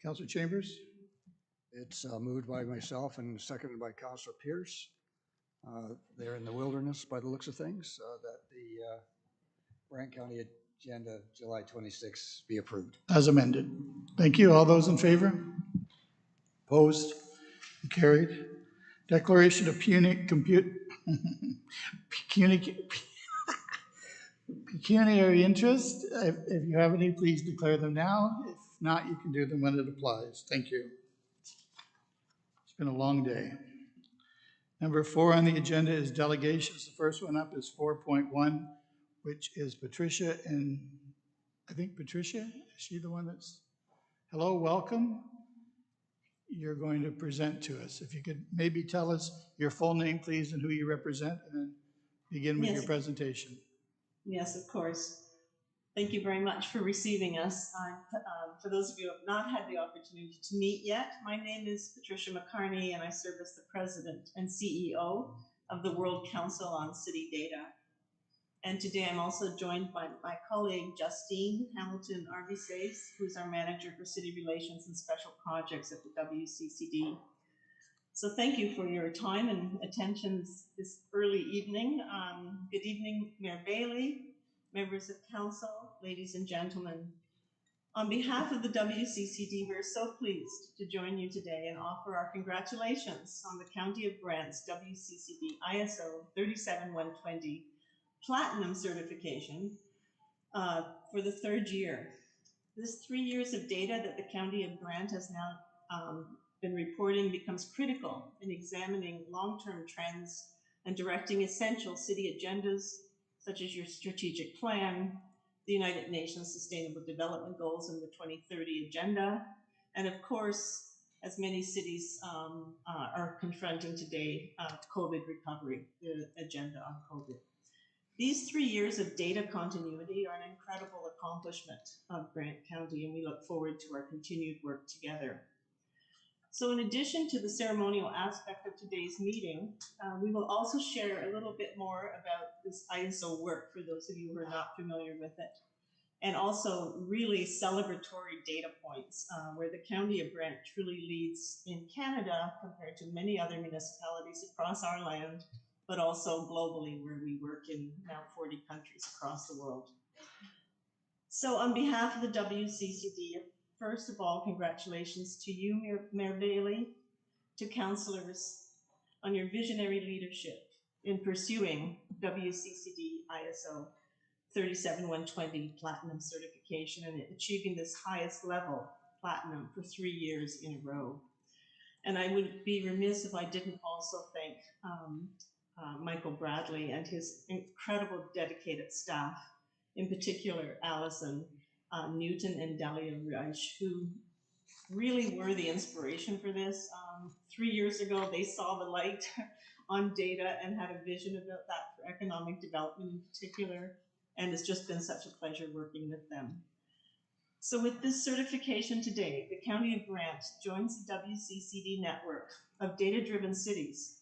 Councillor Chambers? It's moved by myself and seconded by Councillor Pierce. They're in the wilderness by the looks of things, that the Brant County agenda July 26 be approved. As amended. Thank you. All those in favor? Opposed? Carried. Declaration of pecuniary interest. If you have any, please declare them now. If not, you can do them when it applies. Thank you. It's been a long day. Number 4 on the agenda is delegations. The first one up is 4.1, which is Patricia, and I think Patricia, is she the one that's, hello, welcome. You're going to present to us. If you could maybe tell us your full name, please, and who you represent, and then begin with your presentation. Yes, of course. Thank you very much for receiving us. For those of you who have not had the opportunity to meet yet, my name is Patricia McCarney, and I serve as the President and CEO of the World Council on City Data. And today I'm also joined by my colleague, Justine Hamilton Arvisace, who's our Manager for City Relations and Special Projects at the Wccd. So thank you for your time and attention this early evening. Good evening, Mayor Bailey, members of council, ladies and gentlemen. On behalf of the Wccd, we're so pleased to join you today and offer our congratulations on the County of Brant's Wccd ISO 37120 Platinum certification for the 3rd year. This 3 years of data that the County of Brant has now been reporting becomes critical in examining long-term trends and directing essential city agendas, such as your strategic plan, the United Nations Sustainable Development Goals and the 2030 Agenda, and of course, as many cities are confronting today, COVID recovery, the agenda on COVID. These 3 years of data continuity are an incredible accomplishment of Brant County, and we look forward to our continued work together. So in addition to the ceremonial aspect of today's meeting, we will also share a little bit more about this ISO work for those of you who are not familiar with it, and also really celebratory data points where the County of Brant truly leads in Canada compared to many other municipalities across our land, but also globally, where we work in now 40 countries across the world. So on behalf of the Wccd, first of all, congratulations to you, Mayor Bailey, to councillors on your visionary leadership in pursuing Wccd ISO 37120 Platinum certification and achieving this highest level, Platinum, for 3 years in a row. And I would be remiss if I didn't also thank Michael Bradley and his incredible dedicated staff, in particular Allison Newton and Delia Reich, who really were the inspiration for this. 3 years ago, they saw the light on data and had a vision about that for economic development in particular, and it's just been such a pleasure working with them. So with this certification today, the County of Brant joins the Wccd network of data-driven cities,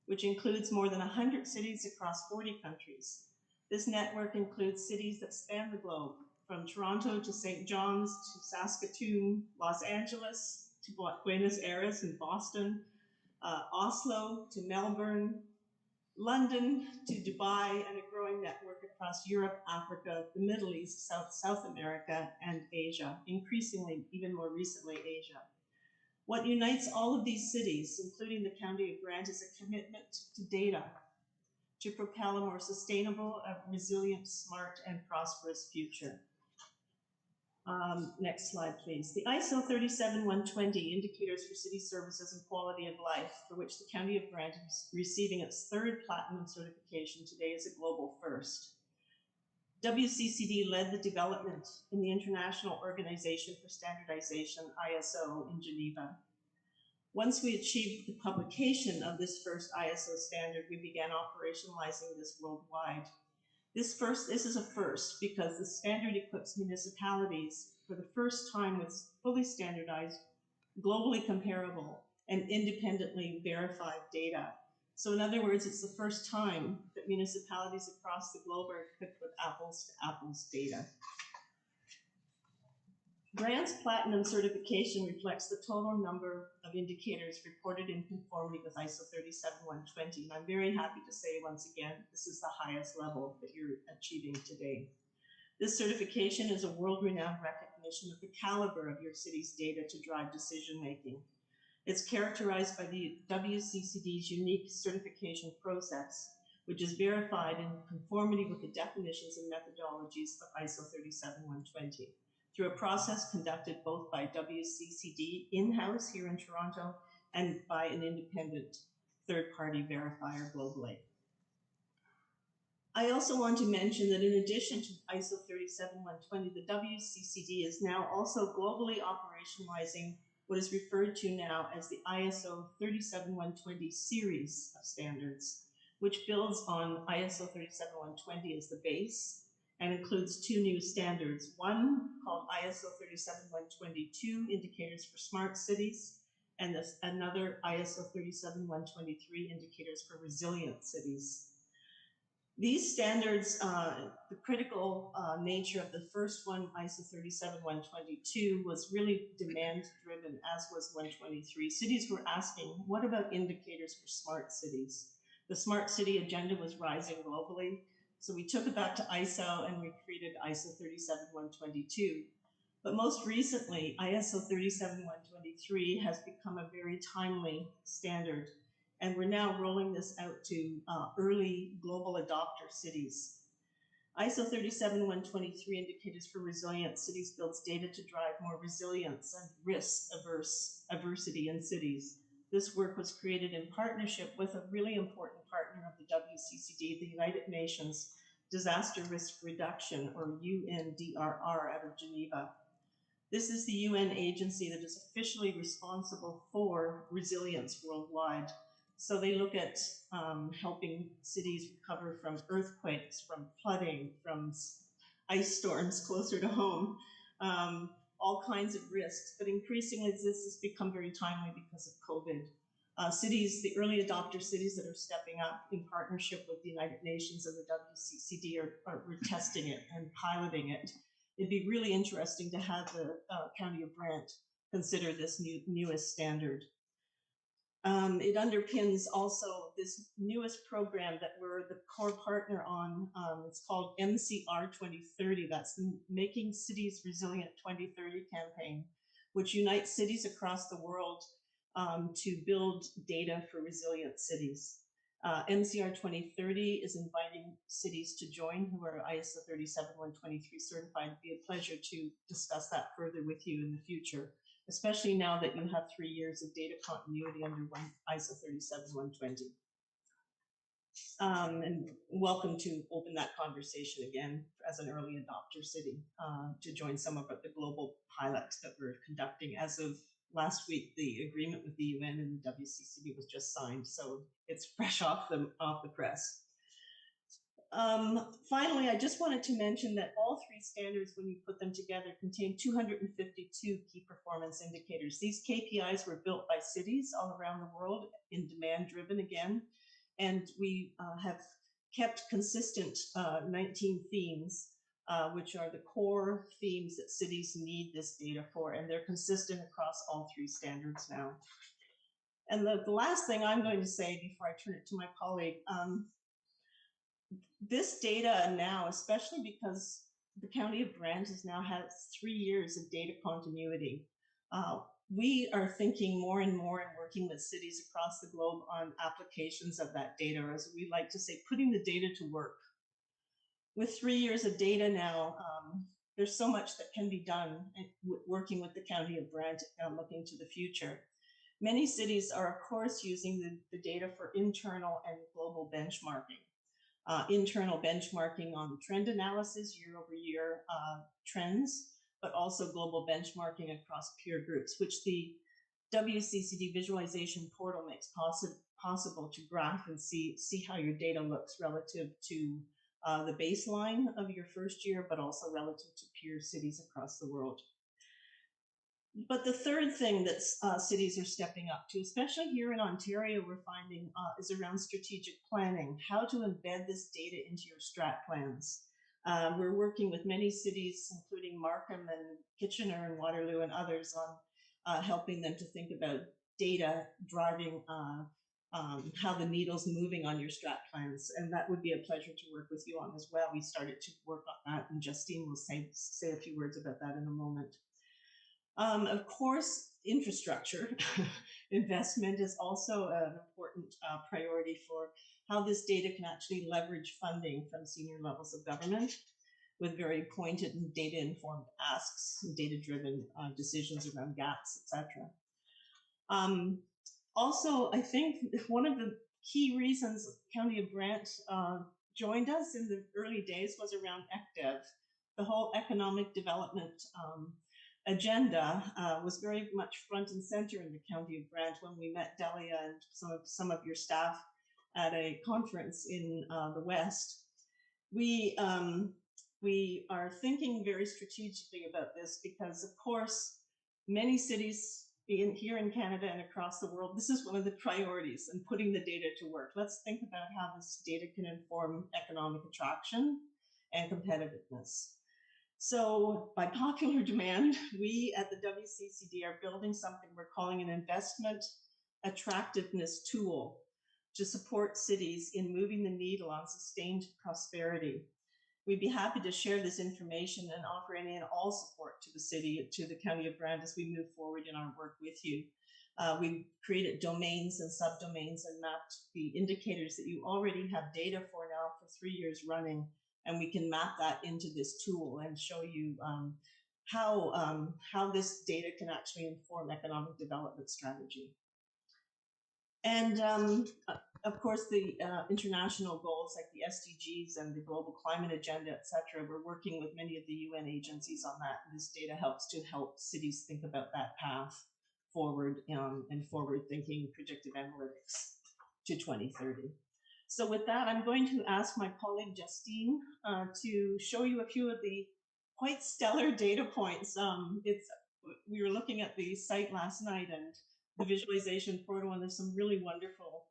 which includes more than 100 cities across 40 countries. This network includes cities that span the globe, from Toronto to St. John's to Saskatoon, Los Angeles to Buenos Aires and Boston, Oslo to Melbourne, London to Dubai, and a growing network across Europe, Africa, the Middle East, South America, and Asia, increasingly, even more recently, Asia. What unites all of these cities, including the County of Brant, is a commitment to data to propel a more sustainable, resilient, smart, and prosperous future. Next slide, please. The ISO 37120 Indicators for City Services and Quality of Life, for which the County of Brant is receiving its 3rd Platinum certification today, is a global first. Wccd led the development in the International Organization for Standardization, ISO, in Geneva. Once we achieved the publication of this first ISO standard, we began operationalizing this worldwide. This is a first because the standard equips municipalities for the first time with fully standardized, globally comparable, and independently verified data. So in other words, it's the first time that municipalities across the globe are equipped with apples to apples data. Brant's Platinum certification reflects the total number of indicators reported in conformity with ISO 37120. And I'm very happy to say once again, this is the highest level that you're achieving today. This certification is a world-renowned recognition of the caliber of your city's data to drive decision-making. It's characterized by the WCCD's unique certification process, which is verified in conformity with the definitions and methodologies of ISO 37120 through a process conducted both by WCCD in-house here in Toronto and by an independent third-party verifier globally. I also want to mention that in addition to ISO 37120, the WCCD is now also globally operationalizing what is referred to now as the ISO 37120 series of standards, which builds on ISO 37120 as the base and includes two new standards, one called ISO 37122, Indicators for Smart Cities, and another ISO 37123, Indicators for Resilient Cities. These standards, the critical nature of the first one, ISO 37122, was really demand-driven, as was 123. Cities were asking, what about indicators for smart cities? The smart city agenda was rising globally, so we took it back to ISO and we created ISO 37122. But most recently, ISO 37123 has become a very timely standard, and we're now rolling this out to early global adopter cities. ISO 37123 Indicators for Resilient Cities builds data to drive more resilience and risk-aversity in cities. This work was created in partnership with a really important partner of the WCCD, the United Nations Disaster Risk Reduction, or UNDRR, out of Geneva. This is the UN agency that is officially responsible for resilience worldwide. So they look at helping cities recover from earthquakes, from flooding, from ice storms closer to home, all kinds of risks. But increasingly, this has become very timely because of COVID. Cities, the early adopter cities that are stepping up in partnership with the United Nations and the WCCD are testing it and piloting it. It'd be really interesting to have the County of Brant consider this newest standard. It underpins also this newest program that we're the core partner on. It's called MCR 2030. That's the Making Cities Resilient 2030 campaign, which unites cities across the world to build data for resilient cities. MCR 2030 is inviting cities to join who are ISO 37123 certified. It'd be a pleasure to discuss that further with you in the future, especially now that you have 3 years of data continuity under ISO 37120. And welcome to open that conversation again as an early adopter city to join some of the global pilots that we're conducting. As of last week, the agreement with the UN and the WCCB was just signed, so it's fresh off the press. Finally, I just wanted to mention that all three standards, when you put them together, contain 252 key performance indicators. These KPIs were built by cities all around the world in demand-driven again, and we have kept consistent 19 themes, which are the core themes that cities need this data for, and they're consistent across all three standards now. And the last thing I'm going to say before I turn it to my colleague, this data now, especially because the County of Brant has now had 3 years of data continuity, we are thinking more and more and working with cities across the globe on applications of that data, or as we like to say, putting the data to work. With 3 years of data now, there's so much that can be done working with the County of Brant, looking to the future. Many cities are, of course, using the data for internal and global benchmarking. Internal benchmarking on trend analysis, year-over-year trends, but also global benchmarking across peer groups, which the WCCD visualization portal makes possible to graph and see how your data looks relative to the baseline of your first year, but also relative to peer cities across the world. But the third thing that cities are stepping up to, especially here in Ontario, we're finding is around strategic planning, how to embed this data into your strat plans. We're working with many cities, including Markham and Kitchener and Waterloo and others, on helping them to think about data driving how the needle's moving on your strat plans. And that would be a pleasure to work with you on as well. We started to work on that, and Justine will say a few words about that in a moment. Of course, infrastructure investment is also an important priority for how this data can actually leverage funding from senior levels of government with very pointed and data-informed asks, and data-driven decisions around gaps, etc. Also, I think one of the key reasons County of Brant joined us in the early days was around ECDEV. The whole economic development agenda was very much front and center in the County of Brant when we met Delia and some of your staff at a conference in the West. We are thinking very strategically about this because, of course, many cities here in Canada and across the world, this is one of the priorities, and putting the data to work. Let's think about how this data can inform economic attraction and competitiveness. So by popular demand, we at the WCCD are building something we're calling an investment attractiveness tool to support cities in moving the needle on sustained prosperity. We'd be happy to share this information and offer any and all support to the city, to the County of Brant, as we move forward in our work with you. We've created domains and subdomains and mapped the indicators that you already have data for now for 3 years running, and we can map that into this tool and show you how this data can actually inform economic development strategy. And of course, the international goals like the SDGs and the global climate agenda, et cetera, we're working with many of the UN agencies on that. And this data helps to help cities think about that path forward and forward-thinking predictive analytics to 2030. So with that, I'm going to ask my colleague Justine to show you a few of the quite stellar data points. We were looking at the site last night and the visualization portal, and there's some really wonderful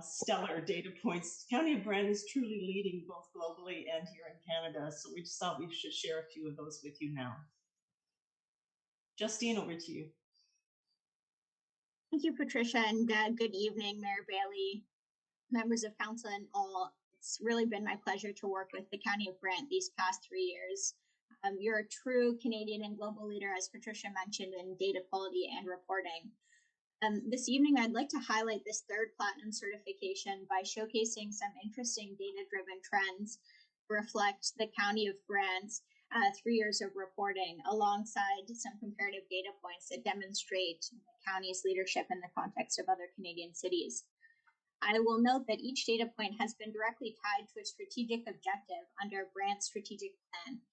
stellar data points. County of Brant is truly leading both globally and here in Canada, so we just thought we should share a few of those with you now. Justine, over to you. Thank you, Patricia, and good evening, Mayor Bailey, members of council, and all. It's really been my pleasure to work with the County of Brant these past 3 years. You're a true Canadian and global leader, as Patricia mentioned, in data quality and reporting. This evening, I'd like to highlight this third platinum certification by showcasing some interesting data-driven trends to reflect the County of Brant's 3 years of reporting, alongside some comparative data points that demonstrate the county's leadership in the context of other Canadian cities. I will note that each data point has been directly tied to a strategic objective under Brant's strategic plan.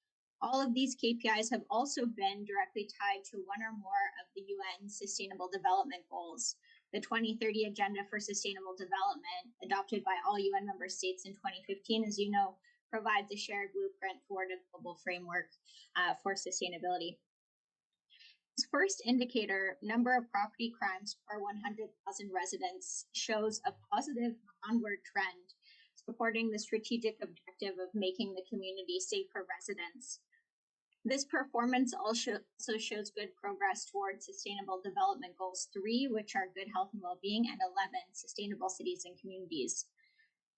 All of these KPIs have also been directly tied to one or more of the UN Sustainable Development Goals. The 2030 Agenda for Sustainable Development, adopted by all UN member states in 2015, as you know, provides a shared blueprint toward a global framework for sustainability. This first indicator, number of property crimes per 100,000 residents, shows a positive onward trend, supporting the strategic objective of making the community safe for residents. This performance also shows good progress towards Sustainable Development Goals 3, which are good health and well-being, and 11, sustainable cities and communities.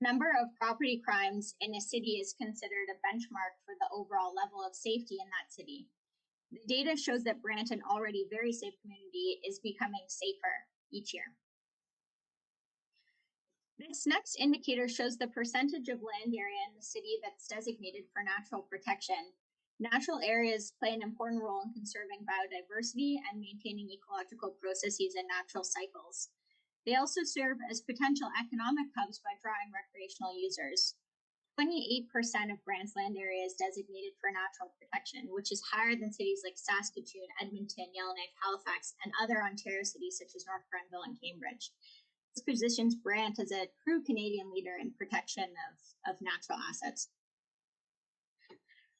Number of property crimes in a city is considered a benchmark for the overall level of safety in that city. The data shows that Brant, an already very safe community, is becoming safer each year. This next indicator shows the percentage of land area in the city that's designated for natural protection. Natural areas play an important role in conserving biodiversity and maintaining ecological processes and natural cycles. They also serve as potential economic hubs by drawing recreational users. 28% of Brant's land area is designated for natural protection, which is higher than cities like Saskatoon, Edmonton, Yellowknife, Halifax, and other Ontario cities such as North Grenville and Cambridge. This positions Brant as a true Canadian leader in protection of natural assets.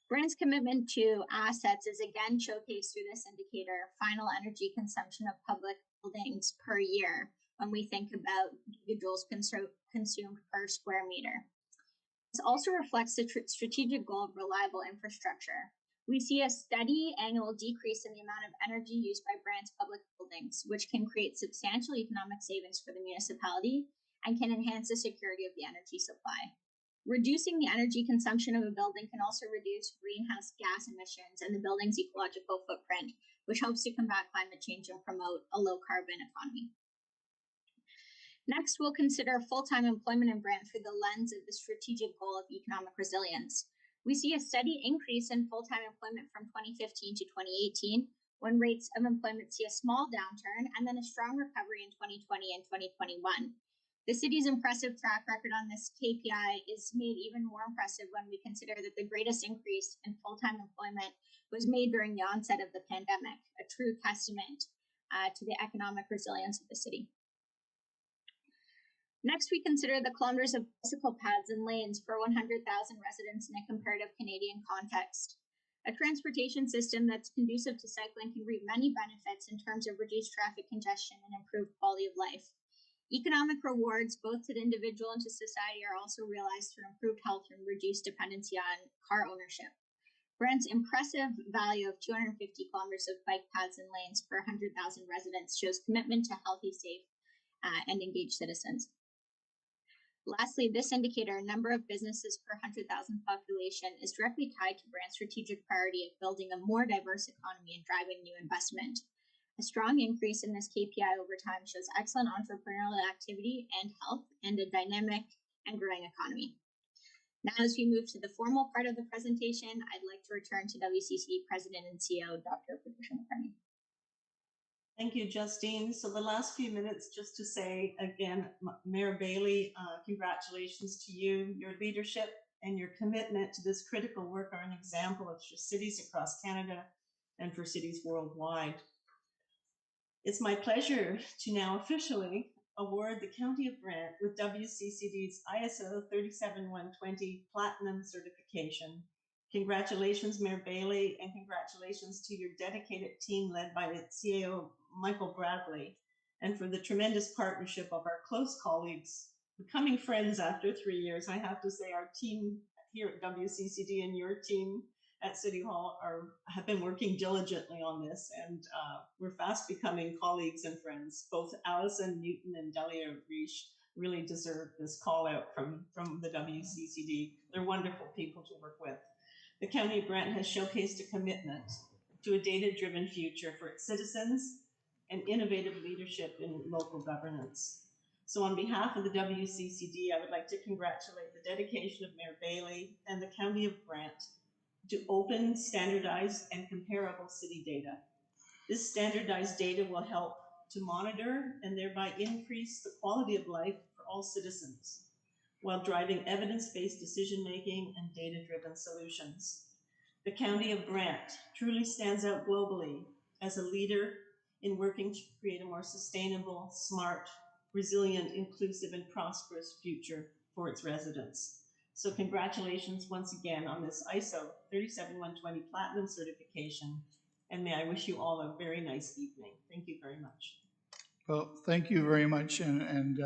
Brant's commitment to assets is again showcased through this indicator, final energy consumption of public buildings per year, when we think about gigajoules consumed per square meter. This also reflects the strategic goal of reliable infrastructure. We see a steady annual decrease in the amount of energy used by Brant's public buildings, which can create substantial economic savings for the municipality and can enhance the security of the energy supply. Reducing the energy consumption of a building can also reduce greenhouse gas emissions and the building's ecological footprint, which helps to combat climate change and promote a low carbon economy. Next, we'll consider full-time employment in Brant through the lens of the strategic goal of economic resilience. We see a steady increase in full-time employment from 2015 to 2018, when rates of employment see a small downturn and then a strong recovery in 2020 and 2021. The city's impressive track record on this KPI is made even more impressive when we consider that the greatest increase in full-time employment was made during the onset of the pandemic, a true testament to the economic resilience of the city. Next, we consider the kilometers of bicycle paths and lanes for 100,000 residents in a comparative Canadian context. A transportation system that's conducive to cycling can reap many benefits in terms of reduced traffic congestion and improved quality of life. Economic rewards, both to the individual and to society, are also realized through improved health and reduced dependency on car ownership. Brant's impressive value of 250 kilometers of bike paths and lanes per 100,000 residents shows commitment to healthy, safe, and engaged citizens. Lastly, this indicator, number of businesses per 100,000 population, is directly tied to Brant's strategic priority of building a more diverse economy and driving new investment. A strong increase in this KPI over time shows excellent entrepreneurial activity and health and a dynamic and growing economy. Now, as we move to the formal part of the presentation, I'd like to return to Wccd President and CEO, Dr. Patricia McCartney. Thank you, Justine. So the last few minutes, just to say again, Mayor Bailey, congratulations to you. Your leadership and your commitment to this critical work are an example of cities across Canada and for cities worldwide. It's my pleasure to now officially award the County of Brant with WCCD's ISO 37120 Platinum certification. Congratulations, Mayor Bailey, and congratulations to your dedicated team led by the CAO, Michael Bradley, and for the tremendous partnership of our close colleagues, becoming friends after 3 years. I have to say our team here at WCCD and your team at City Hall have been working diligently on this, and we're fast becoming colleagues and friends. Both Allison Newton and Delia Reich really deserve this call out from the WCCD. They're wonderful people to work with. The County of Brant has showcased a commitment to a data-driven future for its citizens and innovative leadership in local governance. So on behalf of the WCCD, I would like to congratulate the dedication of Mayor Bailey and the County of Brant to open, standardized, and comparable city data. This standardized data will help to monitor and thereby increase the quality of life for all citizens, while driving evidence-based decision-making and data-driven solutions. The County of Brant truly stands out globally as a leader in working to create a more sustainable, smart, resilient, inclusive, and prosperous future for its residents. So congratulations once again on this ISO 37120 Platinum certification, and may I wish you all a very nice evening. Thank you very much. Well, thank you very much, and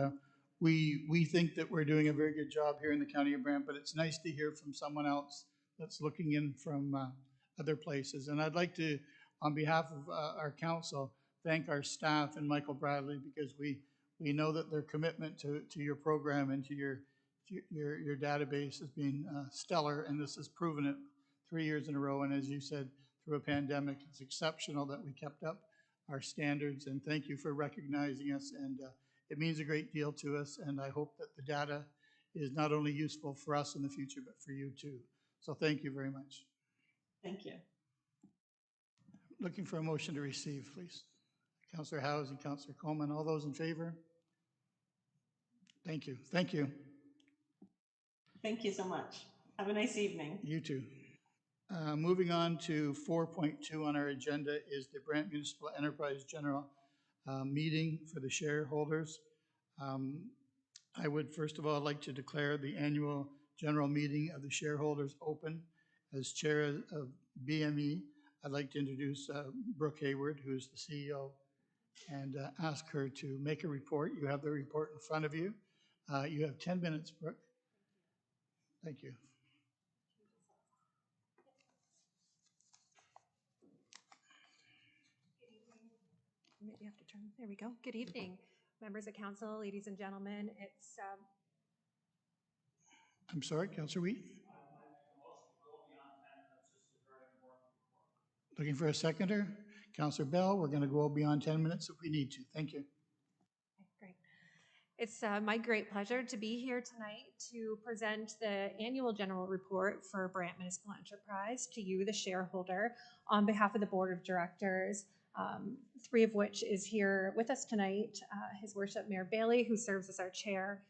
we think that we're doing a very good job here in the County of Brant, but it's nice to hear from someone else that's looking in from other places. And I'd like to, on behalf of our council, thank our staff and Michael Bradley, because we know that their commitment to your program and to your database has been stellar, and this has proven it 3 years in a row. And as you said, through a pandemic, it's exceptional that we kept up our standards, and thank you for recognizing us. And it means a great deal to us, and I hope that the data is not only useful for us in the future, but for you too. So thank you very much. Thank you. Looking for a motion to receive, please. Councillor Howes and Councillor Coleman, all those in favor? Thank you. Thank you. Thank you so much. Have a nice evening. You too. Moving on to 4.2 on our agenda is the Brant Municipal Enterprise General meeting for the shareholders. I would first of all like to declare the annual general meeting of the shareholders open. As chair of BME, I'd like to introduce Brooke Hayward, who is the CEO, and ask her to make a report. You have the report in front of you. You have 10 minutes, Brooke. Thank you. Maybe you have to turn, there we go. Good evening, members of council, ladies and gentlemen. It's, I'm sorry, Councillor Wheat? Looking for a seconder? Councillor Bell, we're going to go beyond 10 minutes if we need to. Thank you. great. It's my great pleasure to be here tonight to present the annual general report for Brant Municipal Enterprise to you, the shareholder, on behalf of the board of directors, three of which is here with us tonight. His Worship Mayor Bailey, who serves as our chair,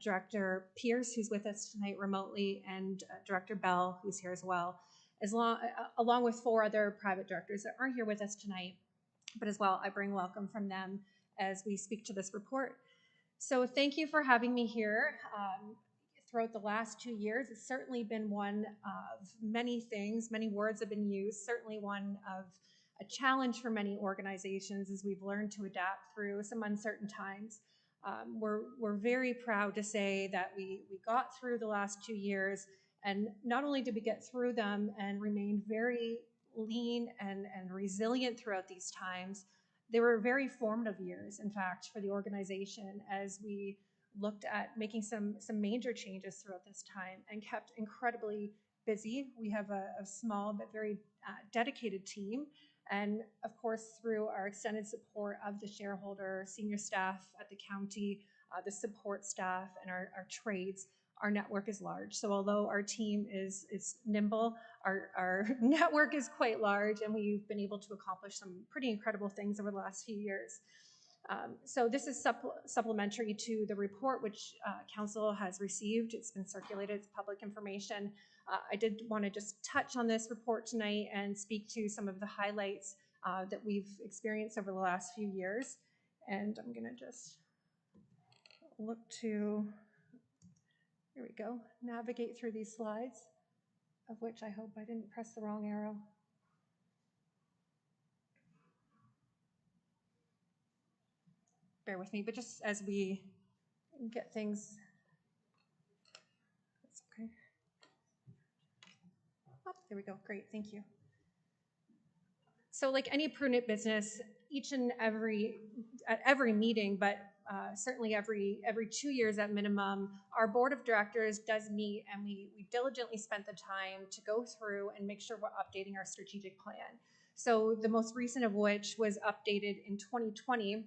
Director Pierce, who's with us tonight remotely, and Director Bell, who's here as well, along with four other private directors that aren't here with us tonight. But as well, I bring welcome from them as we speak to this report. So thank you for having me here. Throughout the last 2 years, it's certainly been one of many things, many words have been used, certainly one of a challenge for many organizations as we've learned to adapt through some uncertain times. We're very proud to say that we got through the last 2 years, and not only did we get through them and remain very lean and resilient throughout these times, they were very formative years, in fact, for the organization as we looked at making some major changes throughout this time and kept incredibly busy. We have a small but very dedicated team. And of course, through our extended support of the shareholder, senior staff at the county, the support staff, and our trades, our network is large. So although our team is nimble, our network is quite large, and we've been able to accomplish some pretty incredible things over the last few years. So this is supplementary to the report which council has received. It's been circulated, it's public information. I did want to just touch on this report tonight and speak to some of the highlights that we've experienced over the last few years. And I'm going to just look to, here we go, navigate through these slides, of which I hope I didn't press the wrong arrow. Bear with me, but just as we get things, that's okay. Oh, there we go, great, thank you. So like any prudent business, each and at every meeting, but certainly every 2 years at minimum, our board of directors does meet, and we diligently spent the time to go through and make sure we're updating our strategic plan. So the most recent of which was updated in 2020.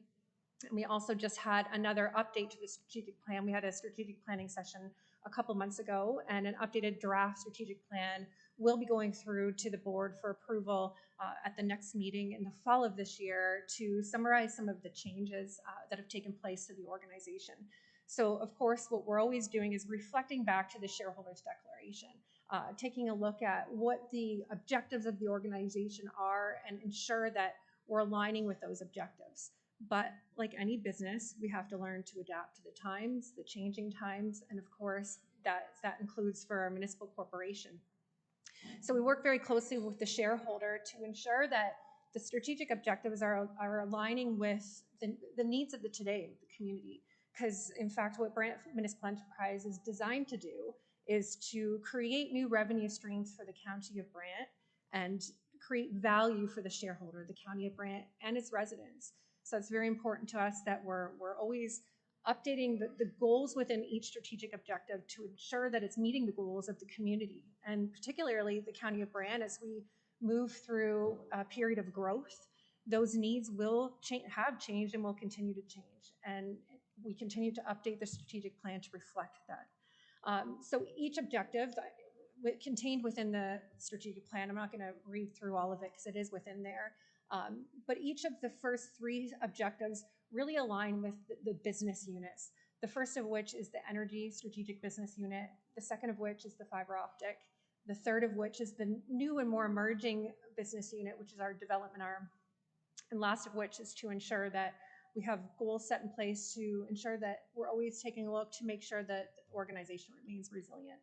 And we also just had another update to the strategic plan. We had a strategic planning session a couple months ago, and an updated draft strategic plan will be going through to the board for approval at the next meeting in the fall of this year to summarize some of the changes that have taken place to the organization. So of course, what we're always doing is reflecting back to the shareholders' declaration, taking a look at what the objectives of the organization are and ensure that we're aligning with those objectives. But like any business, we have to learn to adapt to the times, the changing times, and of course, that includes for our municipal corporation. So we work very closely with the shareholder to ensure that the strategic objectives are aligning with the needs of the today, the community. Because in fact, what Brant Municipal Enterprise is designed to do is to create new revenue streams for the County of Brant and create value for the shareholder, the County of Brant, and its residents. So it's very important to us that we're always updating the goals within each strategic objective to ensure that it's meeting the goals of the community, and particularly the County of Brant. As we move through a period of growth, those needs will have changed and will continue to change. And we continue to update the strategic plan to reflect that. So each objective contained within the strategic plan, I'm not going to read through all of it because it is within there. But each of the first three objectives really align with the business units. The first of which is the energy strategic business unit. The second of which is the fiber optic. The third of which is the new and more emerging business unit, which is our development arm. And last of which is to ensure that we have goals set in place to ensure that we're always taking a look to make sure that the organization remains resilient.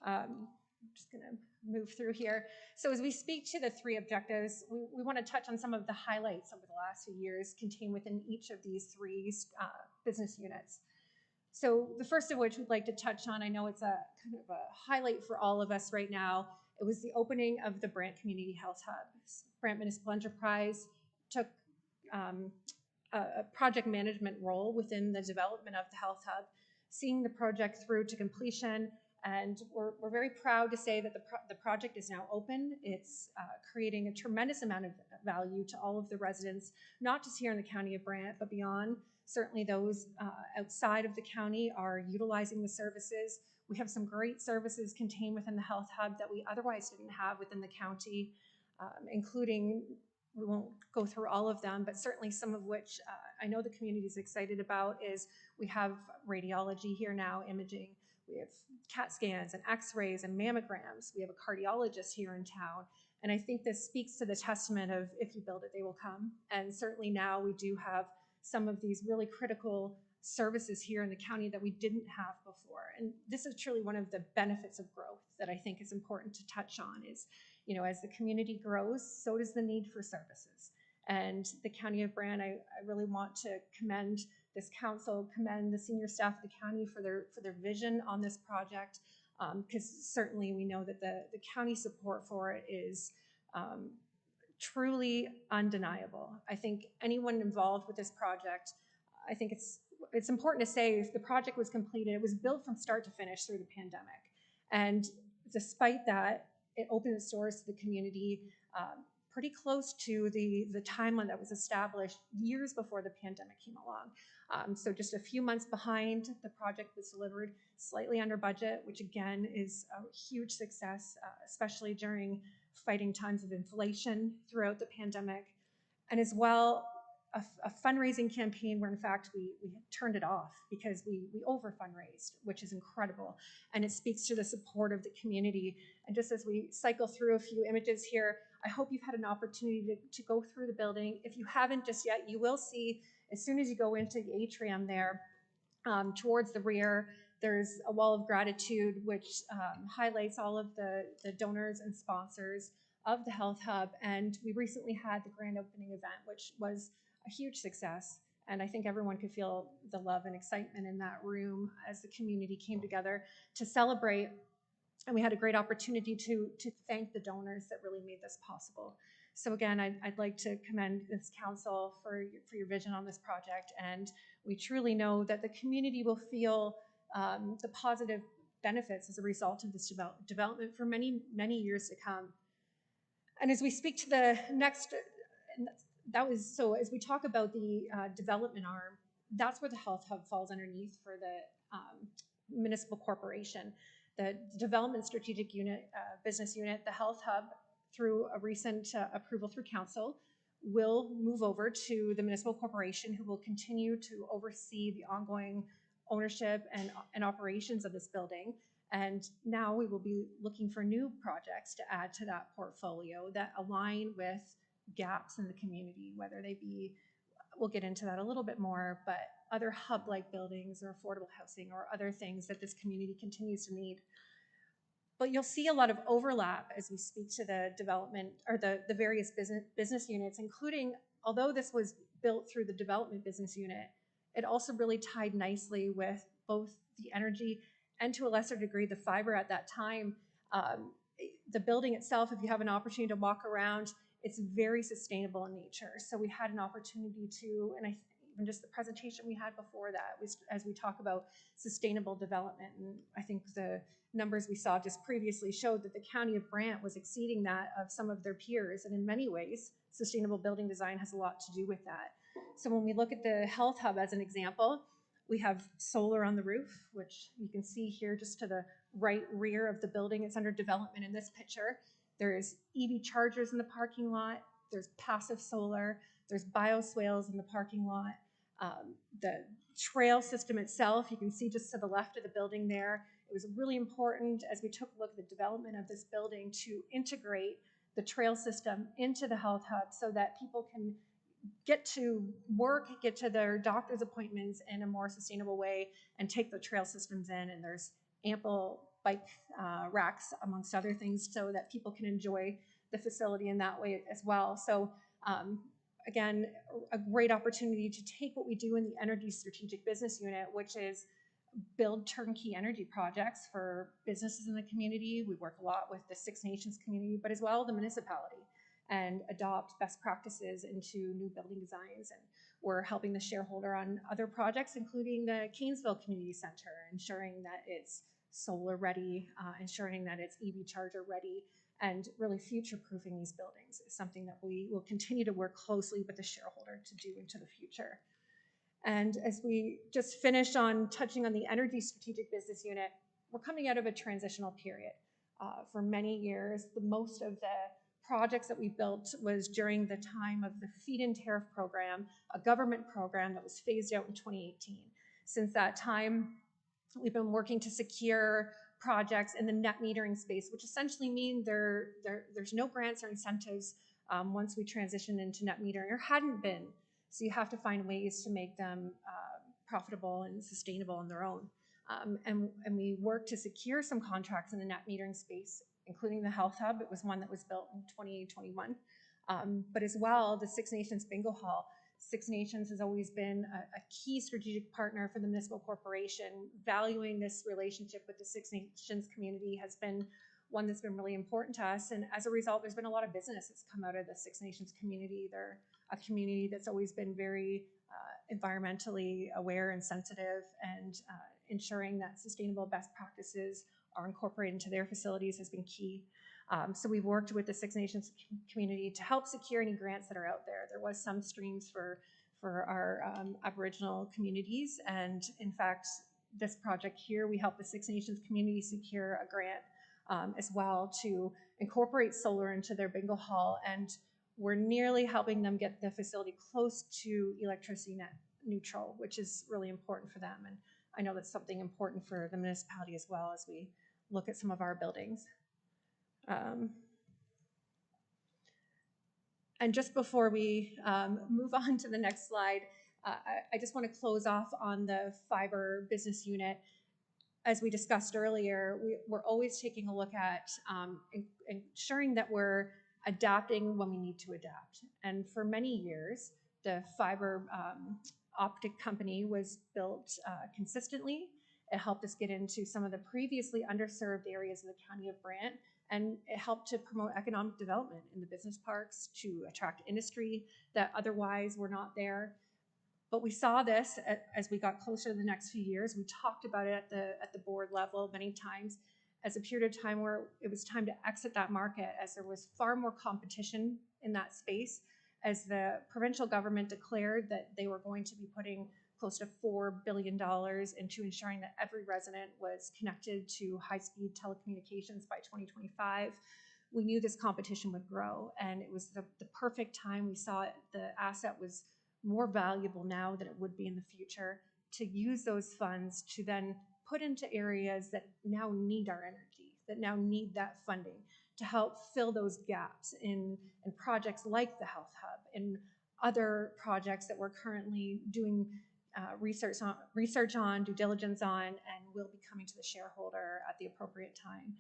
I'm just going to move through here. So as we speak to the three objectives, we want to touch on some of the highlights over the last few years contained within each of these three business units. So the first of which we'd like to touch on, I know it's a kind of a highlight for all of us right now. It was the opening of the Brant Community Health Hub. Brant Municipal Enterprise took a project management role within the development of the Health Hub, seeing the project through to completion. And we're very proud to say that the project is now open. It's creating a tremendous amount of value to all of the residents, not just here in the county of Brant, but beyond. Certainly those outside of the county are utilizing the services. We have some great services contained within the Health Hub that we otherwise didn't have within the county, including, we won't go through all of them, but certainly some of which I know the community is excited about is we have radiology here now, imaging. We have CAT scans and x-rays and mammograms. We have a cardiologist here in town. And I think this speaks to the testament of if you build it, they will come. And certainly now we do have some of these really critical services here in the county that we didn't have before. And this is truly one of the benefits of growth that I think is important to touch on is, you know, as the community grows, so does the need for services. And the county of Brant, I really want to commend this council, commend the senior staff of the county for their vision on this project, because certainly we know that the county support for it is truly undeniable. I think anyone involved with this project, I think it's important to say if the project was completed, it was built from start to finish through the pandemic. And despite that, it opened its doors to the community pretty close to the timeline that was established years before the pandemic came along. So just a few months behind, the project was delivered slightly under budget, which again is a huge success, especially during fighting times of inflation throughout the pandemic. And as well, a fundraising campaign where in fact we turned it off because we over fundraised, which is incredible. And it speaks to the support of the community. And just as we cycle through a few images here, I hope you've had an opportunity to go through the building. If you haven't just yet, you will see as soon as you go into the atrium there, towards the rear, there's a wall of gratitude, which highlights all of the donors and sponsors of the Health Hub. And we recently had the grand opening event, which was a huge success. And I think everyone could feel the love and excitement in that room as the community came together to celebrate. And we had a great opportunity to thank the donors that really made this possible. So again, I'd like to commend this council for your vision on this project. And we truly know that the community will feel the positive benefits as a result of this development for many, many years to come. And as we speak to the next, so as we talk about the development arm, that's where the Health Hub falls underneath for the municipal corporation. The Development Strategic Unit, Business Unit, the Health Hub, through a recent approval through council, will move over to the municipal corporation, who will continue to oversee the ongoing ownership and operations of this building. And now we will be looking for new projects to add to that portfolio that align with gaps in the community, whether they be, we'll get into that a little bit more, but other hub-like buildings or affordable housing or other things that this community continues to need. But you'll see a lot of overlap as we speak to the development or the various business units, including, although this was built through the development business unit, it also really tied nicely with both the energy and to a lesser degree the fiber at that time. The building itself, if you have an opportunity to walk around, it's very sustainable in nature. So we had an opportunity to, and even just the presentation we had before that, was as we talk about sustainable development. And I think the numbers we saw just previously showed that the county of Brant was exceeding that of some of their peers. And in many ways, sustainable building design has a lot to do with that. So when we look at the Health Hub as an example, we have solar on the roof, which you can see here just to the right rear of the building. It's under development in this picture. There's EV chargers in the parking lot. There's passive solar. There's bioswales in the parking lot. The trail system itself, you can see just to the left of the building there. It was really important as we took a look at the development of this building to integrate the trail system into the Health Hub so that people can get to work, get to their doctor's appointments in a more sustainable way and take the trail systems in. And there's ample bike racks amongst other things so that people can enjoy the facility in that way as well. So again, a great opportunity to take what we do in the Energy Strategic Business Unit, which is build turnkey energy projects for businesses in the community. We work a lot with the Six Nations community, but as well the municipality, and adopt best practices into new building designs. And we're helping the shareholder on other projects, including the Canesville Community Center, ensuring that it's solar ready, ensuring that it's EV charger ready, and really future-proofing these buildings is something that we will continue to work closely with the shareholder to do into the future. And as we just finished on touching on the Energy Strategic Business Unit, we're coming out of a transitional period. For many years, the most of the projects that we built was during the time of the feed-in tariff program, a government program that was phased out in 2018. Since that time, we've been working to secure projects in the net metering space, which essentially mean there's no grants or incentives once we transition into net metering, or hadn't been. So you have to find ways to make them profitable and sustainable on their own. And we worked to secure some contracts in the net metering space, including the Health Hub. It was one that was built in 2021. But as well, the Six Nations Bingo Hall. Six Nations has always been a key strategic partner for the municipal corporation. Valuing this relationship with the Six Nations community has been one that's been really important to us. And as a result, there's been a lot of business that's come out of the Six Nations community. They're a community that's always been very environmentally aware and sensitive, and ensuring that sustainable best practices are incorporated into their facilities has been key. So we've worked with the Six Nations community to help secure any grants that are out there. There was some streams for our Aboriginal communities, and in fact, this project here, we helped the Six Nations community secure a grant as well to incorporate solar into their bingo hall, and we're nearly helping them get the facility close to electricity net neutral, which is really important for them. And I know that's something important for the municipality as well as we look at some of our buildings. And just before we move on to the next slide, I just want to close off on the fiber business unit. As we discussed earlier, we're always taking a look at ensuring that we're adapting when we need to adapt. And for many years, the fiber optic company was built consistently. It helped us get into some of the previously underserved areas of the county of Brant, and it helped to promote economic development in the business parks, to attract industry that otherwise were not there. But we saw this as we got closer to the next few years. We talked about it at the board level many times as a period of time where it was time to exit that market, as there was far more competition in that space, as the provincial government declared that they were going to be putting close to $4 billion into ensuring that every resident was connected to high-speed telecommunications by 2025. We knew this competition would grow, and it was the perfect time. We saw the asset was more valuable now than it would be in the future, to use those funds to then put into areas that now need our energy, that now need that funding, to help fill those gaps in projects like the Health Hub and other projects that we're currently doing research on, due diligence on, and will be coming to the shareholder at the appropriate time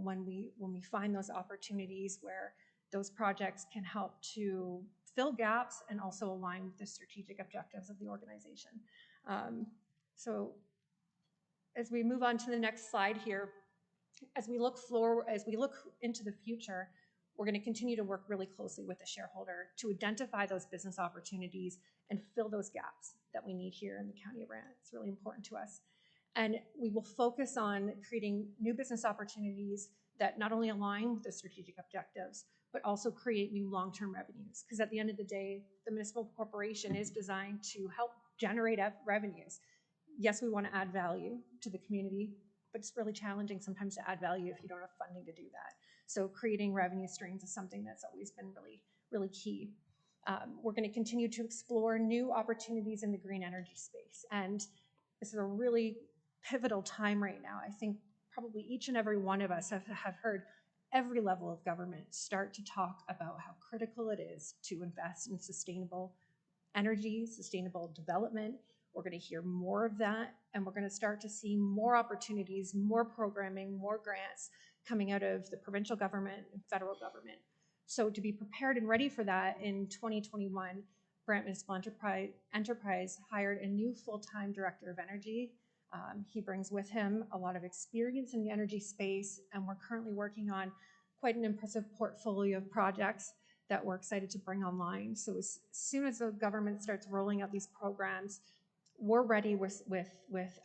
when we find those opportunities where those projects can help to fill gaps and also align with the strategic objectives of the organization. So as we move on to the next slide here, as we look into the future, we're going to continue to work really closely with the shareholder to identify those business opportunities and fill those gaps that we need here in the County of Brant. It's really important to us. And we will focus on creating new business opportunities that not only align with the strategic objectives, but also create new long-term revenues. Because at the end of the day, the municipal corporation is designed to help generate revenues. Yes, we want to add value to the community, but it's really challenging sometimes to add value if you don't have funding to do that. So creating revenue streams is something that's always been really, really key. We're going to continue to explore new opportunities in the green energy space. And this is a really pivotal time right now. I think probably each and every one of us have heard every level of government start to talk about how critical it is to invest in sustainable energy, sustainable development. We're going to hear more of that, and we're going to start to see more opportunities, more programming, more grants coming out of the provincial government and federal government. So to be prepared and ready for that, in 2021, Brant Municipal Enterprise hired a new full-time director of energy, He brings with him a lot of experience in the energy space, and we're currently working on quite an impressive portfolio of projects that we're excited to bring online. So as soon as the government starts rolling out these programs, we're ready with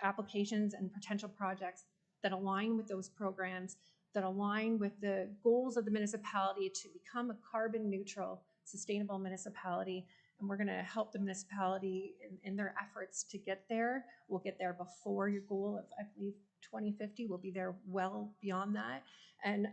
applications and potential projects that align with those programs, that align with the goals of the municipality to become a carbon neutral, sustainable municipality. And we're going to help the municipality in their efforts to get there. We'll get there before your goal of, I believe, 2050. We'll be there well beyond that. And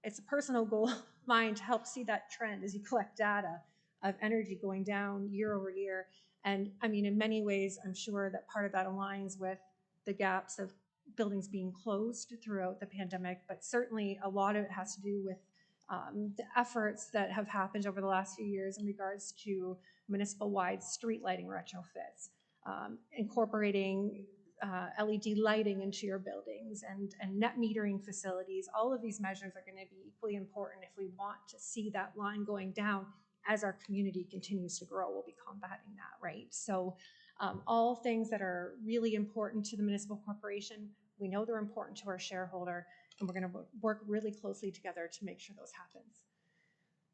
it's a personal goal of mine to help see that trend as you collect data of energy going down year over year. And I mean, in many ways, I'm sure that part of that aligns with the gaps of buildings being closed throughout the pandemic, but certainly a lot of it has to do with the efforts that have happened over the last few years in regards to municipal-wide street lighting retrofits, incorporating LED lighting into your buildings and net metering facilities. All of these measures are going to be equally important if we want to see that line going down as our community continues to grow. We'll be combating that, right? So all things that are really important to the municipal corporation, we know they're important to our shareholder, and we're going to work really closely together to make sure those happens.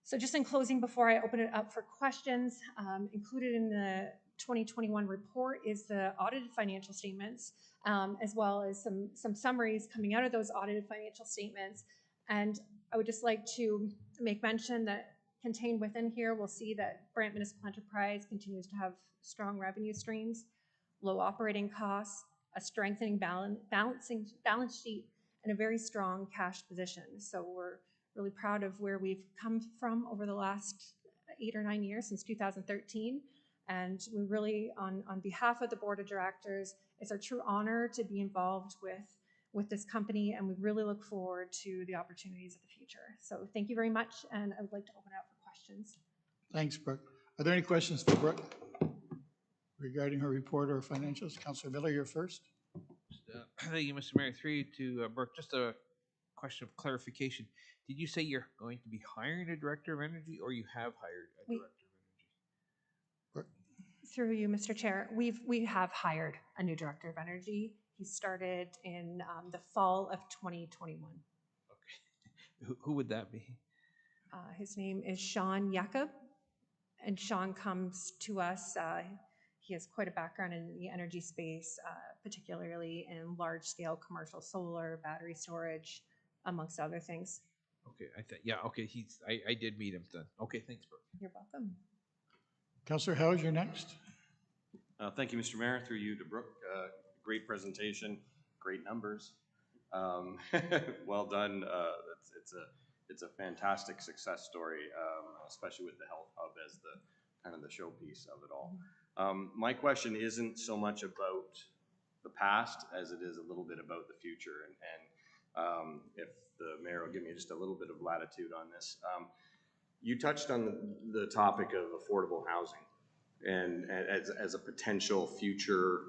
So just in closing, before I open it up for questions, included in the 2021 report is the audited financial statements, as well as some summaries coming out of those audited financial statements. And I would just like to make mention that contained within here, we'll see that Brant Municipal Enterprise continues to have strong revenue streams, low operating costs, a strengthening balance sheet, and a very strong cash position. So we're really proud of where we've come from over the last 8 or 9 years since 2013. And we really, on behalf of the board of directors, it's our true honor to be involved with this company, and we really look forward to the opportunities of the future. So thank you very much, and I would like to open it up for questions. Thanks, Brooke. Are there any questions for Brooke regarding her report or financials? Councilor Miller, you're first. Thank you, Mr. Mayor. Through you to Brooke, just a question of clarification. Did you say you're going to be hiring a director of energy, or you have hired a director of energy? Through you, Mr. Chair, we have hired a new director of energy. He started in the fall of 2021. Okay. Who would that be? His name is Sean Jakob, and Sean comes to us. He has quite a background in the energy space, particularly in large-scale commercial solar, battery storage, amongst other things. Okay, yeah, okay, I did meet him then. Okay, thanks, Brooke. You're welcome. Councilor Howes, you're next. Thank you, Mr. Mayor. Through you to Brooke. Great presentation, great numbers. Well done. It's a fantastic success story, especially with the Health Hub as the kind of the showpiece of it all. My question isn't so much about the past as it is a little bit about the future, and if the mayor will give me just a little bit of latitude on this. You touched on the topic of affordable housing and as a potential future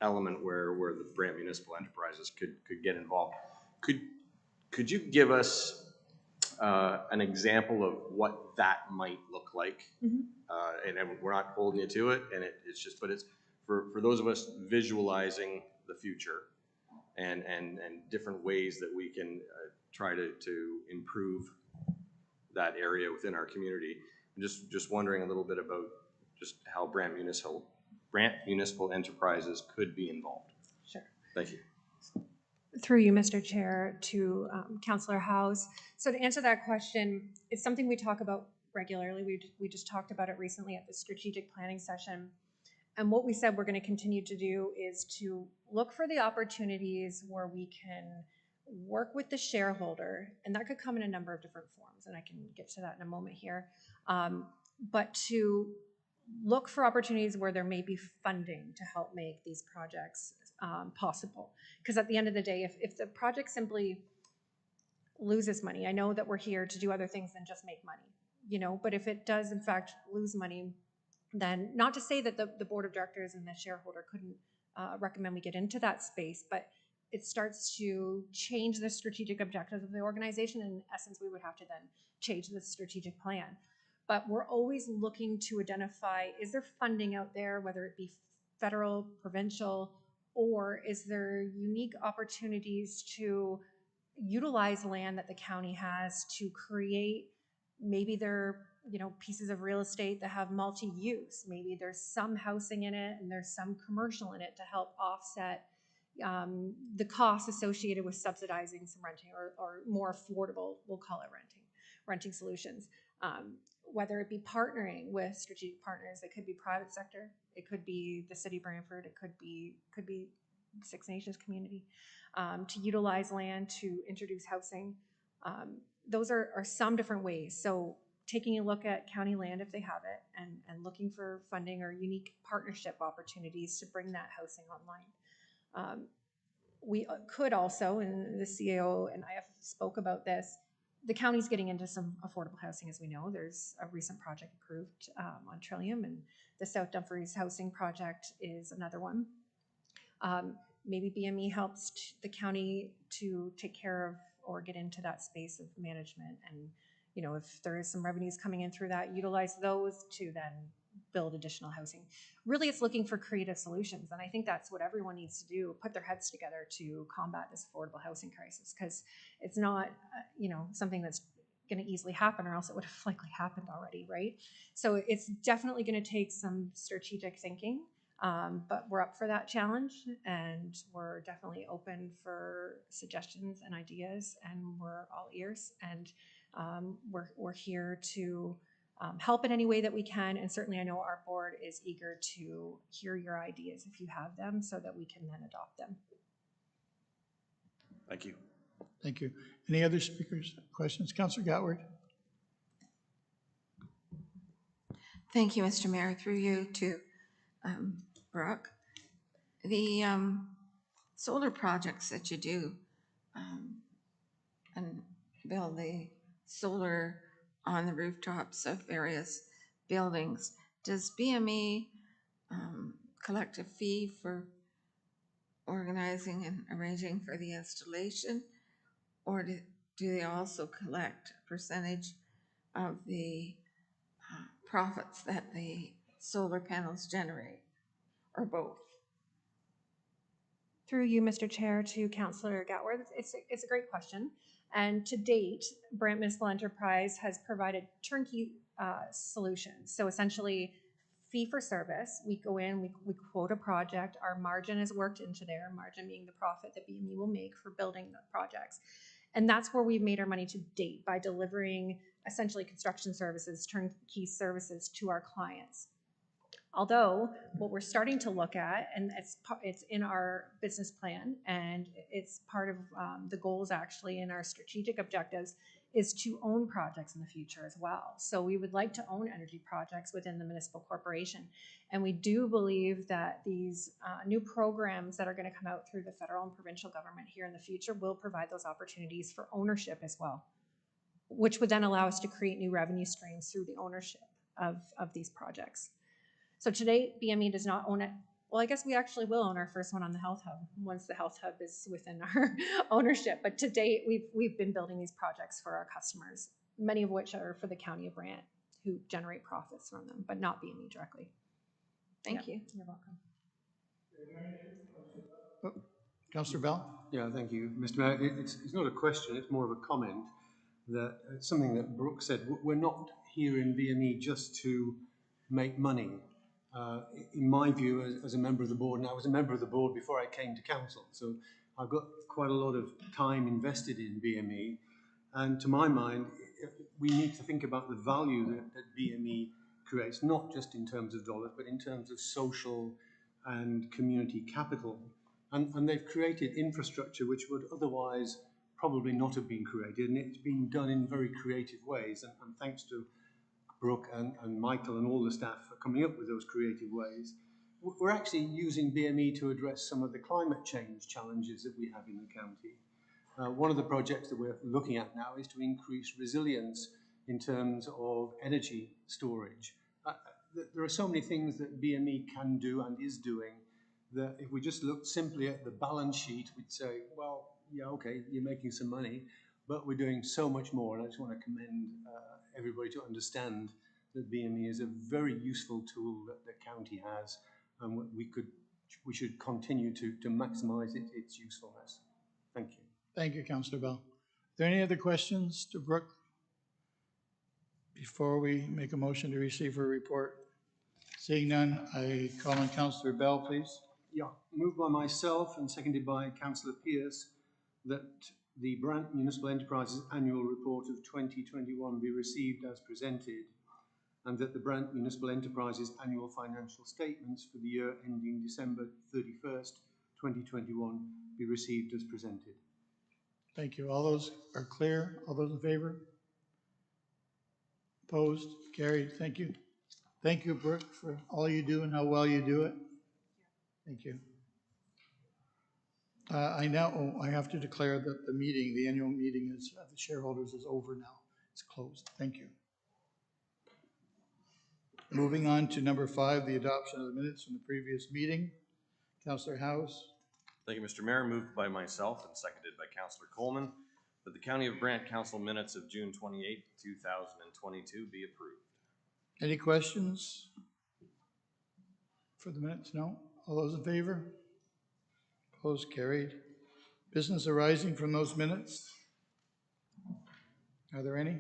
element where the Brant Municipal Enterprises could get involved. Could you give us an example of what that might look like? Mm-hmm. And we're not holding you to it, and it's for those of us visualizing the future and different ways that we can try to improve that area within our community. I'm just wondering a little bit about just how Brant Municipal Enterprises could be involved. Sure. Thank you. Through you, Mr. Chair, to Councillor Howes. So to answer that question, it's something we talk about regularly. We just talked about it recently at the strategic planning session. And what we said we're going to continue to do is to look for the opportunities where we can work with the shareholder, and that could come in a number of different forms, and I can get to that in a moment here. But to look for opportunities where there may be funding to help make these projects possible. Because at the end of the day, if the project simply loses money, I know that we're here to do other things than just make money, you know, but if it does in fact lose money, then not to say that the board of directors and the shareholder couldn't recommend we get into that space, but it starts to change the strategic objectives of the organization. In essence, we would have to then change the strategic plan. But we're always looking to identify, is there funding out there, whether it be federal, provincial, Or is there unique opportunities to utilize land that the county has to create, maybe they're, pieces of real estate that have multi-use. Maybe there's some housing in it and there's some commercial in it to help offset the costs associated with subsidizing some renting or more affordable, we'll call it renting solutions. Whether it be partnering with strategic partners, it could be private sector, it could be the city of Brantford, it could be Six Nations community, to utilize land to introduce housing. Those are some different ways. So taking a look at county land if they have it, and looking for funding or unique partnership opportunities to bring that housing online. We could also, and the CAO and I have spoke about this, the county's getting into some affordable housing, as we know. There's a recent project approved on Trillium, and the South Dumfries housing project is another one. Maybe BME helps the county to take care of or get into that space of management, and if there is some revenues coming in through that, utilize those to then build additional housing. Really, it's looking for creative solutions, and I think that's what everyone needs to do, put their heads together to combat this affordable housing crisis, because it's not something that's going to easily happen, or else it would have likely happened already, right? So it's definitely going to take some strategic thinking, but we're up for that challenge, and we're definitely open for suggestions and ideas, and we're all ears, and we're here to help in any way that we can. And certainly I know our board is eager to hear your ideas if you have them, so that we can then adopt them. Thank you. Thank you. Any other speakers, questions? Councillor Gatward. Thank you, Mr. Mayor. Through you to Brooke. The solar projects that you do and build the solar on the rooftops of various buildings, does BME collect a fee for organizing and arranging for the installation, or do they also collect a percentage of the profits that the solar panels generate, or both? Through you, Mr. Chair, to Councillor Gatworth, it's a great question. And to date, Brant Municipal Enterprise has provided turnkey solutions. So essentially, fee for service. We go in, we quote a project, our margin is worked into there, margin being the profit that BME will make for building the projects. And that's where we've made our money to date, by delivering essentially construction services, turnkey services to our clients. Although what we're starting to look at, and it's in our business plan, and it's part of the goals actually in our strategic objectives, is to own projects in the future as well. So we would like to own energy projects within the municipal corporation. And we do believe that these new programs that are going to come out through the federal and provincial government here in the future will provide those opportunities for ownership as well, which would then allow us to create new revenue streams through the ownership of these projects. So today, BME does not own it. Well, I guess we actually will own our first one on the Health Hub once the Health Hub is within our ownership. But to date, we've been building these projects for our customers, many of which are for the County of Brant, who generate profits from them, but not BME directly. Thank you. You're welcome. Oh, Councillor Bell. Yeah, thank you, Mr. Mayor. It's not a question, it's more of a comment. That it's something that Brooke said. We're not here in BME just to make money. In my view, as a member of the board, and I was a member of the board before I came to council, so I've got quite a lot of time invested in BME, and to my mind, we need to think about the value that BME creates, not just in terms of dollars, but in terms of social and community capital. And they've created infrastructure which would otherwise probably not have been created, and it's been done in very creative ways, and thanks to Brooke and Michael and all the staff for coming up with those creative ways. We're actually using BME to address some of the climate change challenges that we have in the county. One of the projects that we're looking at now is to increase resilience in terms of energy storage. There are so many things that BME can do and is doing that if we just looked simply at the balance sheet, we'd say, well, yeah, okay, you're making some money, but we're doing so much more. And I just want to commend everybody to understand that BME is a very useful tool that the county has, and we could we should continue to maximise its usefulness. Thank you. Thank you, Councillor Bell. Are there any other questions to Brooke before we make a motion to receive her report? Seeing none, I call on Councillor Bell, please. Yeah, moved by myself and seconded by Councillor Pearce that the Brant Municipal Enterprises Annual Report of 2021 be received as presented, and that the Brant Municipal Enterprises Annual Financial Statements for the year ending December 31st, 2021 be received as presented. Thank you. All those are clear? All those in favor? Opposed? Carried. Thank you. Thank you, Brooke, for all you do and how well you do it. Thank you. I have to declare that the annual meeting of the shareholders is over now. It's closed. Thank you. Moving on to number 5, the adoption of the minutes from the previous meeting. Councillor House. Thank you, Mr. Mayor. Moved by myself and seconded by Councillor Coleman that the County of Brant Council minutes of June 28, 2022 be approved. Any questions for the minutes? No? All those in favor? Opposed? Carried. Business arising from those minutes? Are there any?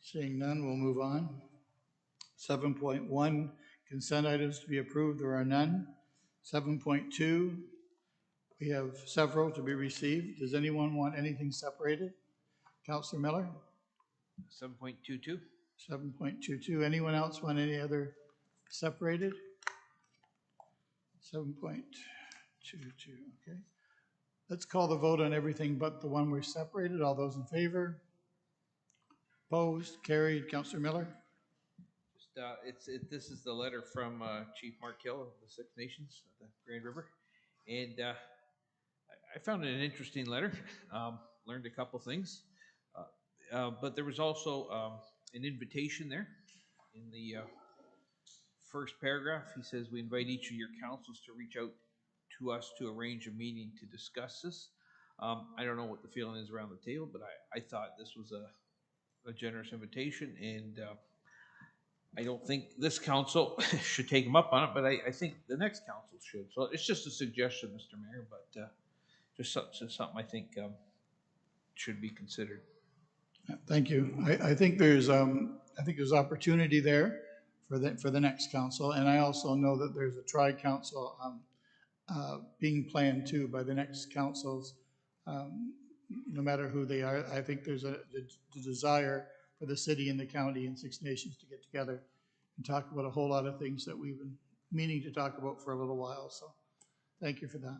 Seeing none, we'll move on. 7.1, consent items to be approved. There are none. 7.2, we have several to be received. Does anyone want anything separated? Councillor Miller? 7.22. 7.22. Anyone else want any other separated? 7.22, okay. Let's call the vote on everything but the one we're separated. All those in favor? Opposed? Carried. Councillor Miller? This is the letter from Chief Mark Hill of the Six Nations of the Grand River, and I found it an interesting letter. Learned a couple things, but there was also an invitation there in the first paragraph. He says, "We invite each of your councils to reach out to us to arrange a meeting to discuss this." I don't know what the feeling is around the table, but I thought this was a generous invitation, and I don't think this council should take them up on it, but I think the next council should. So it's just a suggestion, Mr. Mayor, but just something I think should be considered. Thank you. I think there's opportunity there for the next council, and I also know that there's a tri-council being planned too by the next councils, no matter who they are. I think there's the desire for the city and the county and Six Nations to get together and talk about a whole lot of things that we've been meaning to talk about for a little while. So thank you for that.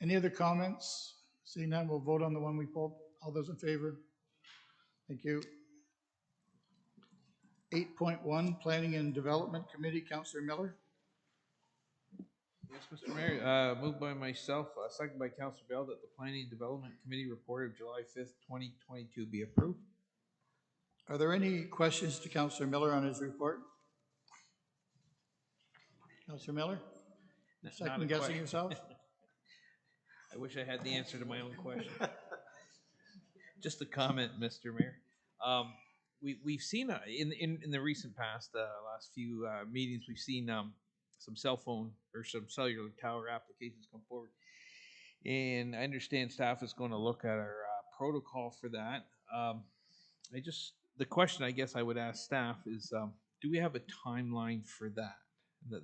Any other comments? Seeing none, we'll vote on the one we pulled. All those in favor? Thank you. 8.1, Planning and Development Committee, Councillor Miller. Yes, Mr. Mayor, moved by myself, seconded by Councillor Bell, that the Planning and Development Committee report of July 5th, 2022 be approved. Are there any questions to Councillor Miller on his report? Councillor Miller? Second guessing yourself? I wish I had the answer to my own question. Just a comment, Mr. Mayor. We've seen in the recent past, last few meetings, we've seen some cell phone or some cellular tower applications come forward, and I understand staff is going to look at our protocol for that. The question I guess I would ask staff is, do we have a timeline for that?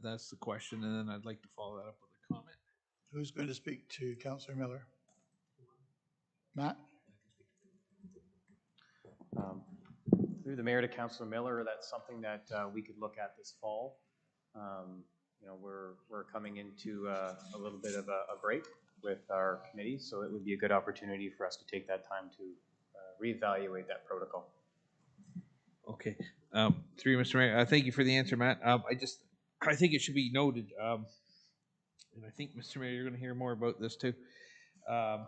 That's the question, and then I'd like to follow that up with a comment. Who's going to speak to Councillor Miller? Matt? Through the mayor to Councillor Miller, that's something that we could look at this fall. You know, we're coming into a little bit of a break with our committee, so it would be a good opportunity for us to take that time to reevaluate that protocol. Okay, through you, Mr. Mayor, thank you for the answer, Matt. I think it should be noted, and I think, Mr. Mayor, you're going to hear more about this too. I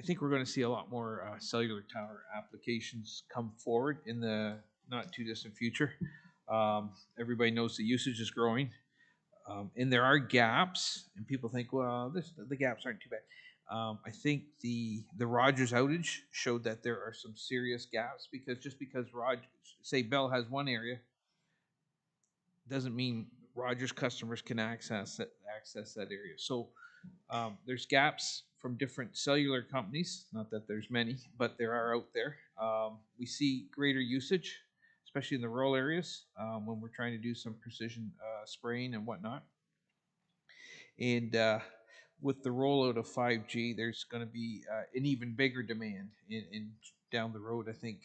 think we're going to see a lot more cellular tower applications come forward in the not too distant future. Everybody knows the usage is growing, and there are gaps, and people think, well, the gaps aren't too bad. I think the Rogers outage showed that there are some serious gaps, because just because Rogers, say Bell has one area, doesn't mean Rogers customers can access that area. So there's gaps from different cellular companies. Not that there's many, but there are out there. We see greater usage, especially in the rural areas when we're trying to do some precision spraying and whatnot. And with the rollout of 5G, there's going to be an even bigger demand in down the road. I think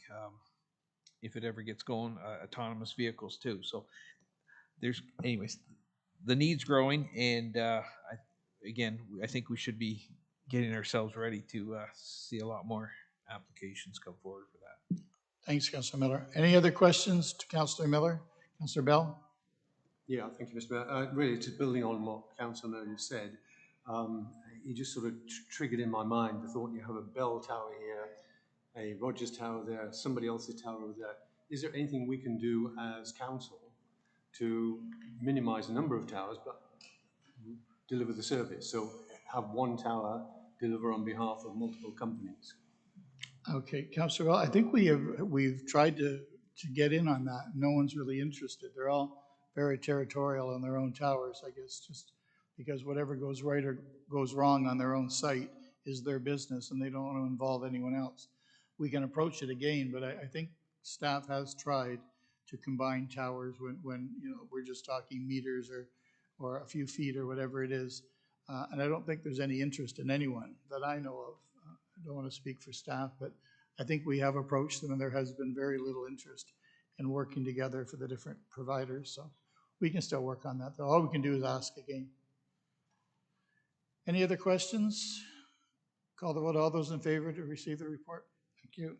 if it ever gets going, autonomous vehicles too. So there's, anyways, the need's growing, and I think we should be getting ourselves ready to see a lot more applications come forward for that. Thanks, Councillor Miller. Any other questions to Councillor Miller? Councillor Bell? Yeah, thank you, Mr. Mayor. Really, just building on what Councillor Miller said, you just sort of triggered in my mind the thought you have a bell tower here, a Rogers tower there, somebody else's tower over there. Is there anything we can do as council to minimise the number of towers but deliver the service? So have one tower deliver on behalf of multiple companies. Okay, Councillor Bell, I think we've tried to get in on that. No one's really interested. They're all very territorial on their own towers, I guess, just because whatever goes right or goes wrong on their own site is their business and they don't want to involve anyone else. We can approach it again, but I think staff has tried to combine towers when you know, we're just talking meters or a few feet or whatever it is. And I don't think there's any interest in anyone that I know of. I don't want to speak for staff, but I think we have approached them and there has been very little interest in working together for the different providers. So we can still work on that, though. All we can do is ask again. Any other questions? Call the vote. All those in favor to receive the report? Thank you.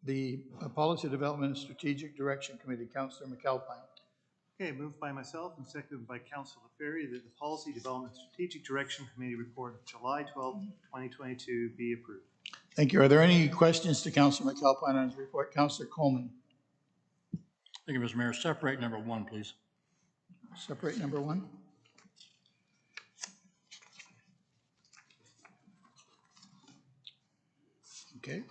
The Policy Development and Strategic Direction Committee, Councillor McAlpine. Okay, moved by myself and seconded by Councillor Ferry that the Policy Development Strategic Direction Committee report of July 12, 2022 be approved. Thank you. Are there any questions to Councillor McAlpine on his report? Councillor Coleman. Thank you, Mr. Mayor. Separate number 1, please. Separate number 1. Okay.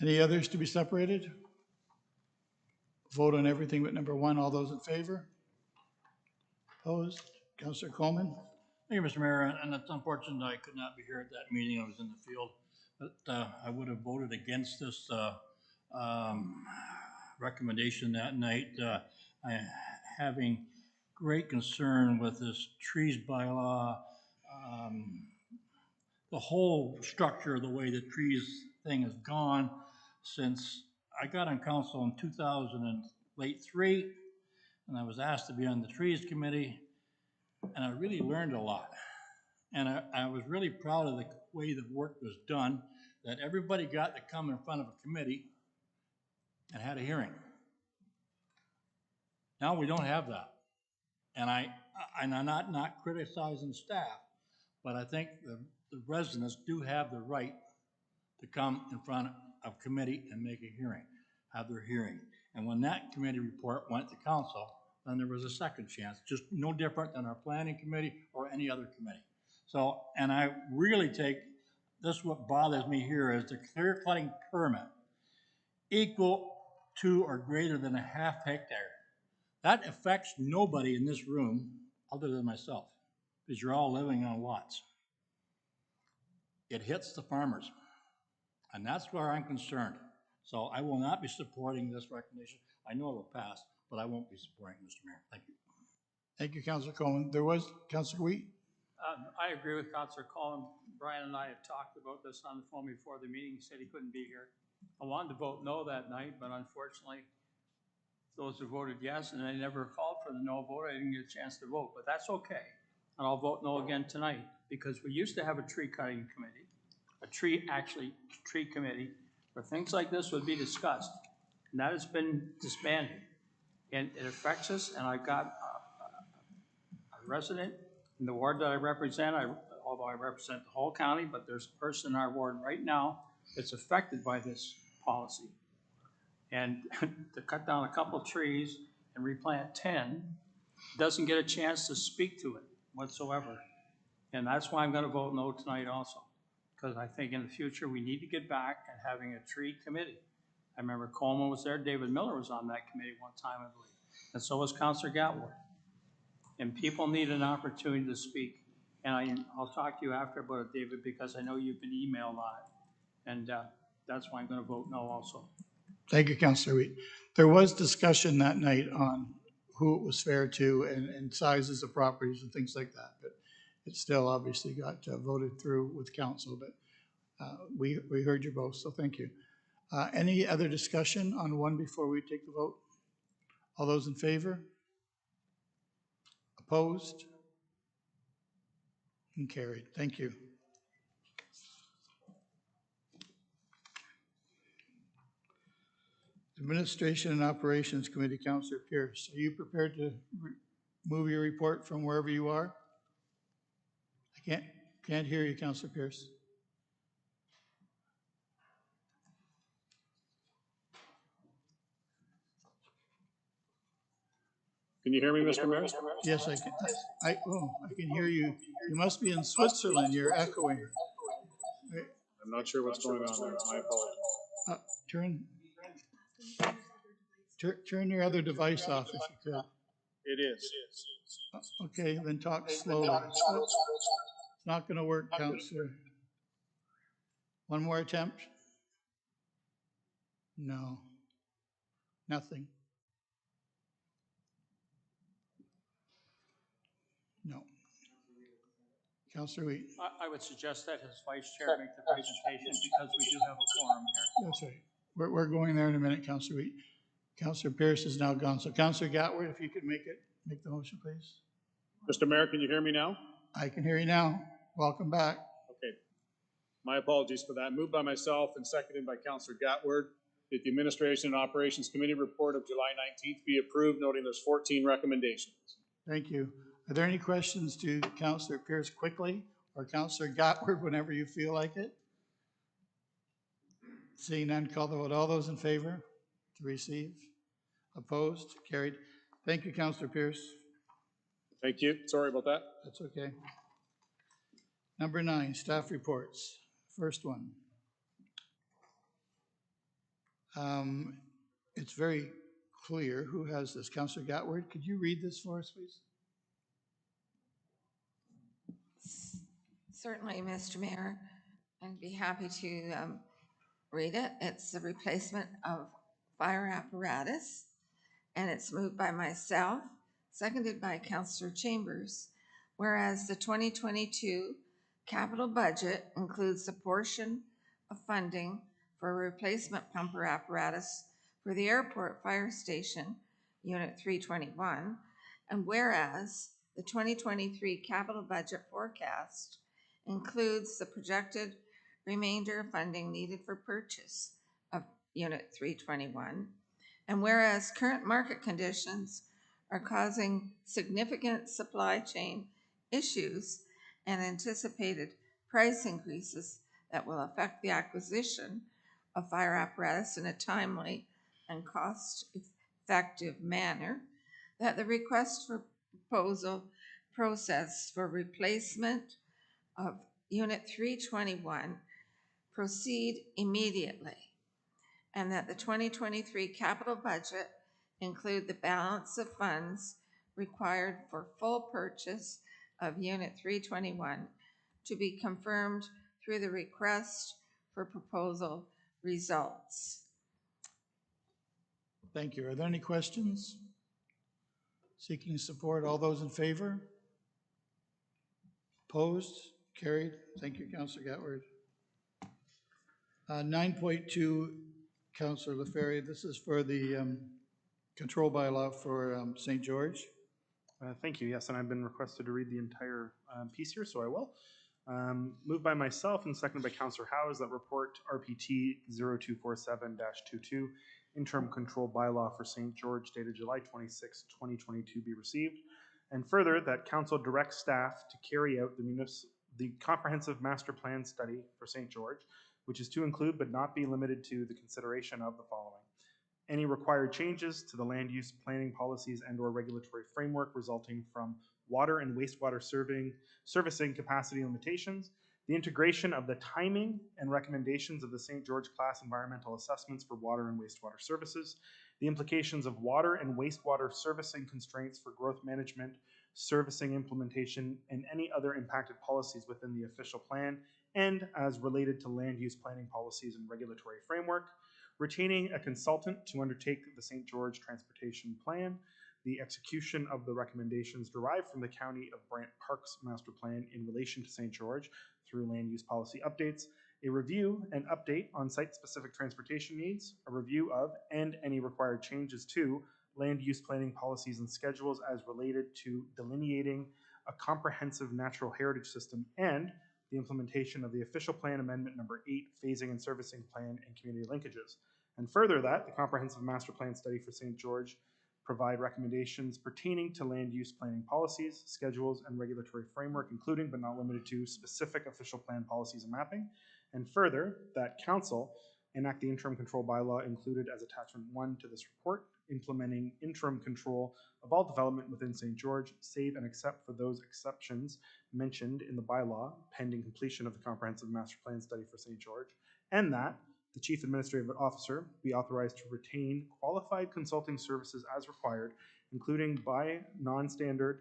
Any others to be separated? Vote on everything but number 1. All those in favor? Opposed? Councillor Coleman. Thank you, Mr. Mayor, and it's unfortunate I could not be here at that meeting. I was in the field, but I would have voted against this recommendation that night. I having great concern with this trees bylaw, the whole structure of the way the trees thing has gone since I got on council in 2003, and I was asked to be on the trees committee, and I really learned a lot. And I was really proud of the way the work was done, that everybody got to come in front of a committee and had a hearing. Now we don't have that. And I'm not criticizing staff, but I think the residents do have the right to come in front of committee and make a hearing, have their hearing. And when that committee report went to council, then there was a second chance, just no different than our planning committee or any other committee. So, and I really take, this what bothers me here is the clear cutting permit equal to or greater than a ½ hectare. That affects nobody in this room other than myself, because you're all living on lots. It hits the farmers, and that's where I'm concerned. So I will not be supporting this recommendation. I know it will pass, but I won't be supporting it, Mr. Mayor. Thank you. Thank you, Councillor Coleman. There was Councillor Wheat. I agree with Councillor Coleman. Brian and I have talked about this on the phone before the meeting. He said he couldn't be here. I wanted to vote no that night, but unfortunately, those who voted yes, and I never called for the no vote, I didn't get a chance to vote, but that's okay. And I'll vote no again tonight, because we used to have a tree cutting committee, tree committee, where things like this would be discussed. And that has been disbanded. And it affects us, and I've got a resident in the ward that I represent, although I represent the whole county, but there's a person in our ward right now that's affected by this policy. And to cut down a couple of trees and replant 10 doesn't get a chance to speak to it whatsoever. And that's why I'm going to vote no tonight also, because I think in the future we need to get back and having a tree committee. I remember Coleman was there, David Miller was on that committee one time, I believe, and so was Counselor Gatwood. And people need an opportunity to speak. And I'll talk to you after about it, David, because I know you've been emailed on it. And that's why I'm going to vote no also. Thank you, Councillor Wheat. There was discussion that night on who it was fair to and sizes of properties and things like that, but it still obviously got voted through with council, but we heard you both, so thank you. Any other discussion on one before we take the vote? All those in favor? Opposed? And carried. Thank you. Administration and Operations Committee, Councillor Pierce, are you prepared to move your report from wherever you are? I can't hear you, Councillor Pierce. Can you hear me, Mr. Mayor? Yes, I can. I can hear you. You must be in Switzerland. You're echoing. Right. I'm not sure what's going on there. My apologies. Turn your other device off if you could. It is. Okay, then talk slowly. It's not going to work, Councillor. One more attempt? No. Nothing. No. Councillor Wheat. I would suggest that his vice chair make the presentation because we do have a quorum here. That's right. We're going there in a minute, Councillor Wheat. Councillor Pierce is now gone. So Councillor Gatwood, if you could make the motion, please. Mr. Mayor, can you hear me now? I can hear you now. Welcome back. Okay. My apologies for that. Moved by myself and seconded by Councillor Gatwood that the Administration and Operations Committee report of July 19th be approved, noting there's 14 recommendations. Thank you. Are there any questions to Councillor Pierce quickly or Councillor Gatwood whenever you feel like it? Seeing none, call the vote. All those in favor to receive? Opposed? Carried. Thank you, Councillor Pierce. Thank you. Sorry about that. That's okay. Number 9, staff reports. First one. It's very clear who has this. Councillor Gatwood, could you read this for us, please? Certainly, Mr. Mayor. I'd be happy to read it. It's the replacement of fire apparatus, and it's moved by myself, seconded by Councillor Chambers. Whereas the 2022 capital budget includes a portion of funding for a replacement pumper apparatus for the airport fire station, Unit 321, and whereas the 2023 capital budget forecast includes the projected remainder of funding needed for purchase of Unit 321, and whereas current market conditions are causing significant supply chain issues and anticipated price increases that will affect the acquisition of fire apparatus in a timely and cost-effective manner, that the request for proposal process for replacement of Unit 321 proceed immediately, and that the 2023 capital budget include the balance of funds required for full purchase of Unit 321 to be confirmed through the request for proposal results. Thank you. Are there any questions? Seeking support, all those in favor? Opposed? Carried. Thank you, Councillor Gatwood. 9.2, Councillor LaFerrier, this is for the control bylaw for St. George. Thank you. Yes, and I've been requested to read the entire piece here, so I will. Moved by myself and seconded by Councillor Howes that report RPT 0247-22, interim control bylaw for St. George dated July 26, 2022 be received. And further, that council directs staff to carry out the comprehensive master plan study for St. George, which is to include but not be limited to the consideration of the following: any required changes to the land use planning policies and or regulatory framework resulting from water and wastewater servicing capacity limitations, the integration of the timing and recommendations of the St. George class environmental assessments for water and wastewater services, the implications of water and wastewater servicing constraints for growth management, servicing implementation, and any other impacted policies within the official plan, and as related to land use planning policies and regulatory framework, retaining a consultant to undertake the St. George Transportation Plan, the execution of the recommendations derived from the County of Brant Parks Master Plan in relation to St. George through land use policy updates, a review and update on site-specific transportation needs, a review of and any required changes to land use planning policies and schedules as related to delineating a comprehensive natural heritage system, and the implementation of the official plan amendment number 8, phasing and servicing plan and community linkages. And further that, the comprehensive master plan study for St. George provide recommendations pertaining to land use planning policies, schedules, and regulatory framework, including but not limited to specific official plan policies and mapping. And further, that council enact the interim control bylaw included as attachment 1 to this report, implementing interim control of all development within St. George, save and except for those exceptions mentioned in the bylaw, pending completion of the comprehensive master plan study for St. George, and that the Chief Administrative Officer be authorized to retain qualified consulting services as required, including by non-standard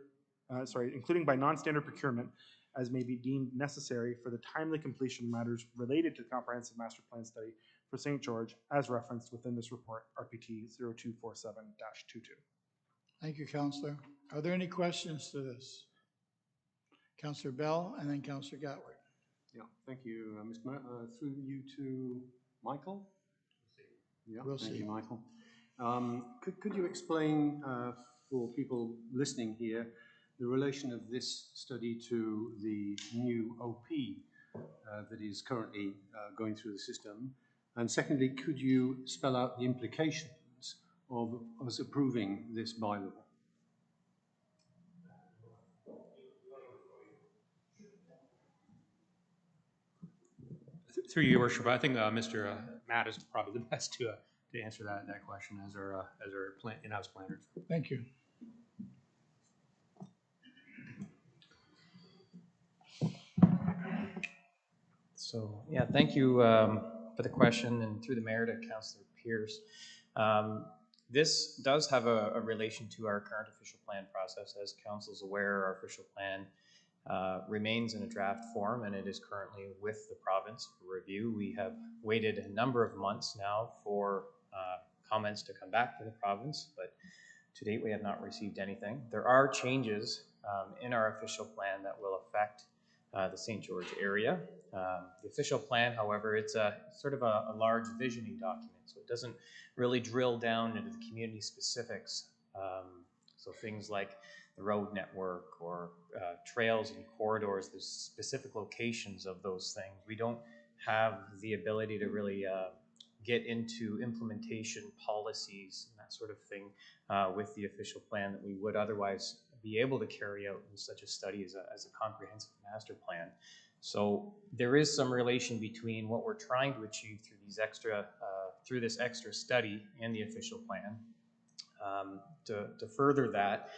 procurement as may be deemed necessary for the timely completion of matters related to the comprehensive master plan study for St. George as referenced within this report, RPT 0247-22. Thank you, Councillor. Are there any questions to this? Councillor Bell and then Councillor Gatward. Yeah, thank you, Mr. Mayor. Through you to Michael? Yeah, We'll thank see. you, Michael. Could you explain for people listening here the relation of this study to the new OP that is currently going through the system? And secondly, could you spell out the implications of us approving this bylaw? Through your worship, I think Mr. Matt is probably the best to answer that question as our in-house planner. Thank you. So yeah, thank you for the question, and through the mayor to Councillor Pierce. This does have a relation to our current official plan process. As council's aware, our official plan remains in a draft form, and it is currently with the province for review. We have waited a number of months now for comments to come back to the province, but to date we have not received anything. There are changes in our official plan that will affect the St. George area. The official plan, however, it's sort of a large visioning document, so it doesn't really drill down into the community specifics. So things like the road network or trails and corridors, the specific locations of those things. We don't have the ability to really get into implementation policies and that sort of thing with the official plan that we would otherwise be able to carry out in such a study as a comprehensive master plan. So there is some relation between what we're trying to achieve through these through this extra study and the official plan. To further that,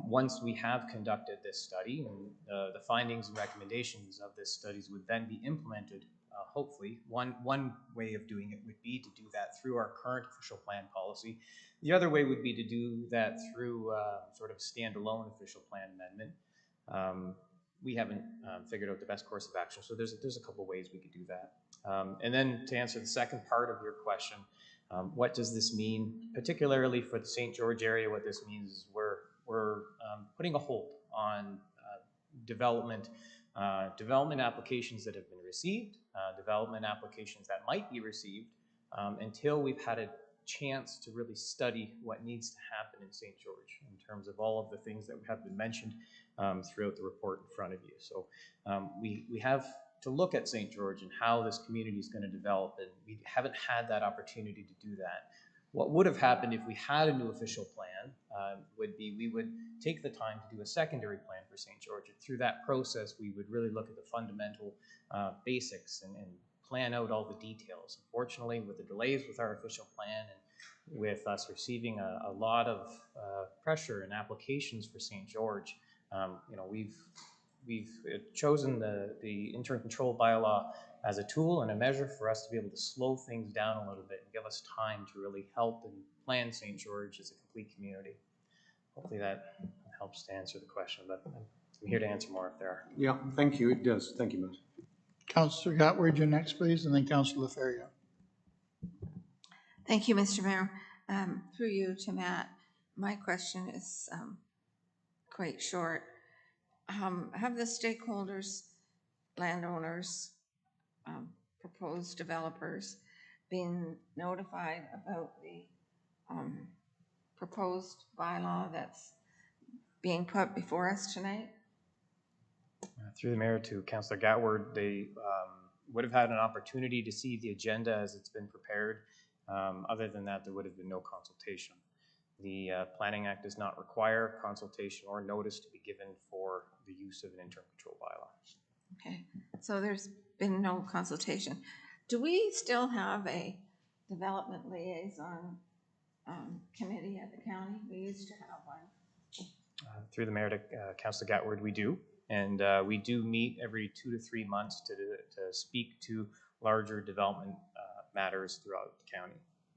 once we have conducted this study, and the findings and recommendations of this studies would then be implemented, hopefully. One way of doing it would be to do that through our current official plan policy. The other way would be to do that through sort of standalone official plan amendment. We haven't figured out the best course of action, so there's a couple ways we could do that. And then to answer the second part of your question, what does this mean, particularly for the St. George area? What this means is we're putting a hold on development applications that have been received, development applications that might be received, until we've had a chance to really study what needs to happen in St. George in terms of all of the things that have been mentioned throughout the report in front of you. So we have to look at St. George and how this community is going to develop, and we haven't had that opportunity to do that. What would have happened if we had a new official plan would be we would take the time to do a secondary plan for St. George. And through that process, we would really look at the fundamental basics and plan out all the details. Unfortunately, with the delays with our official plan and with us receiving a lot of pressure and applications for St. George, we've chosen the interim control bylaw as a tool and a measure for us to be able to slow things down a little bit and give us time to really help and plan St. George as a complete community. Hopefully that helps to answer the question, but I'm here to answer more if there are. Yeah, thank you. It does. Thank you, Matt. Councillor Gatward, you're next, please, and then Councillor Laferriere. Thank you, Mr. Mayor. Through you to Matt, my question is quite short. Have the stakeholders, landowners, proposed developers been notified about the proposed bylaw that's being put before us tonight? Through the mayor to Councillor Gatward, they would have had an opportunity to see the agenda as it's been prepared. Other than that, there would have been no consultation. The Planning Act does not require consultation or notice to be given for the use of an interim control bylaw. Okay, so there's been no consultation. Do we still have a development liaison committee at the county? We used to have one. Through the mayor to Councillor Gatward, we do. And we do meet every 2 to 3 months to speak to larger development matters throughout the county.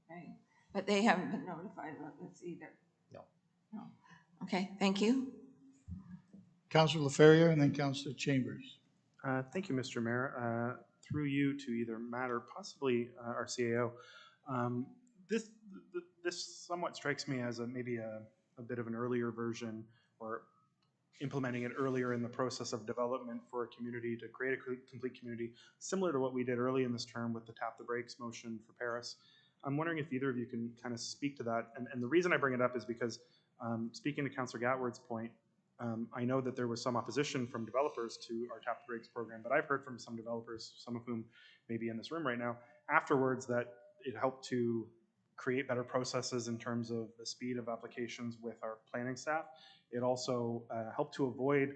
Right, but they haven't been notified about this either? No. No. Okay, thank you. Councillor Laferriere and then Councillor Chambers. Thank you, Mr. Mayor. Through you to either Matt or possibly our CAO. This somewhat strikes me as maybe a bit of an earlier version, or implementing it earlier in the process of development for a community to create a complete community, similar to what we did early in this term with the tap the brakes motion for Paris. I'm wondering if either of you can kind of speak to that. And the reason I bring it up is because speaking to Councillor Gatward's point, I know that there was some opposition from developers to our tap the brakes program, but I've heard from some developers, some of whom may be in this room right now, afterwards that it helped to create better processes in terms of the speed of applications with our planning staff. It also helped to avoid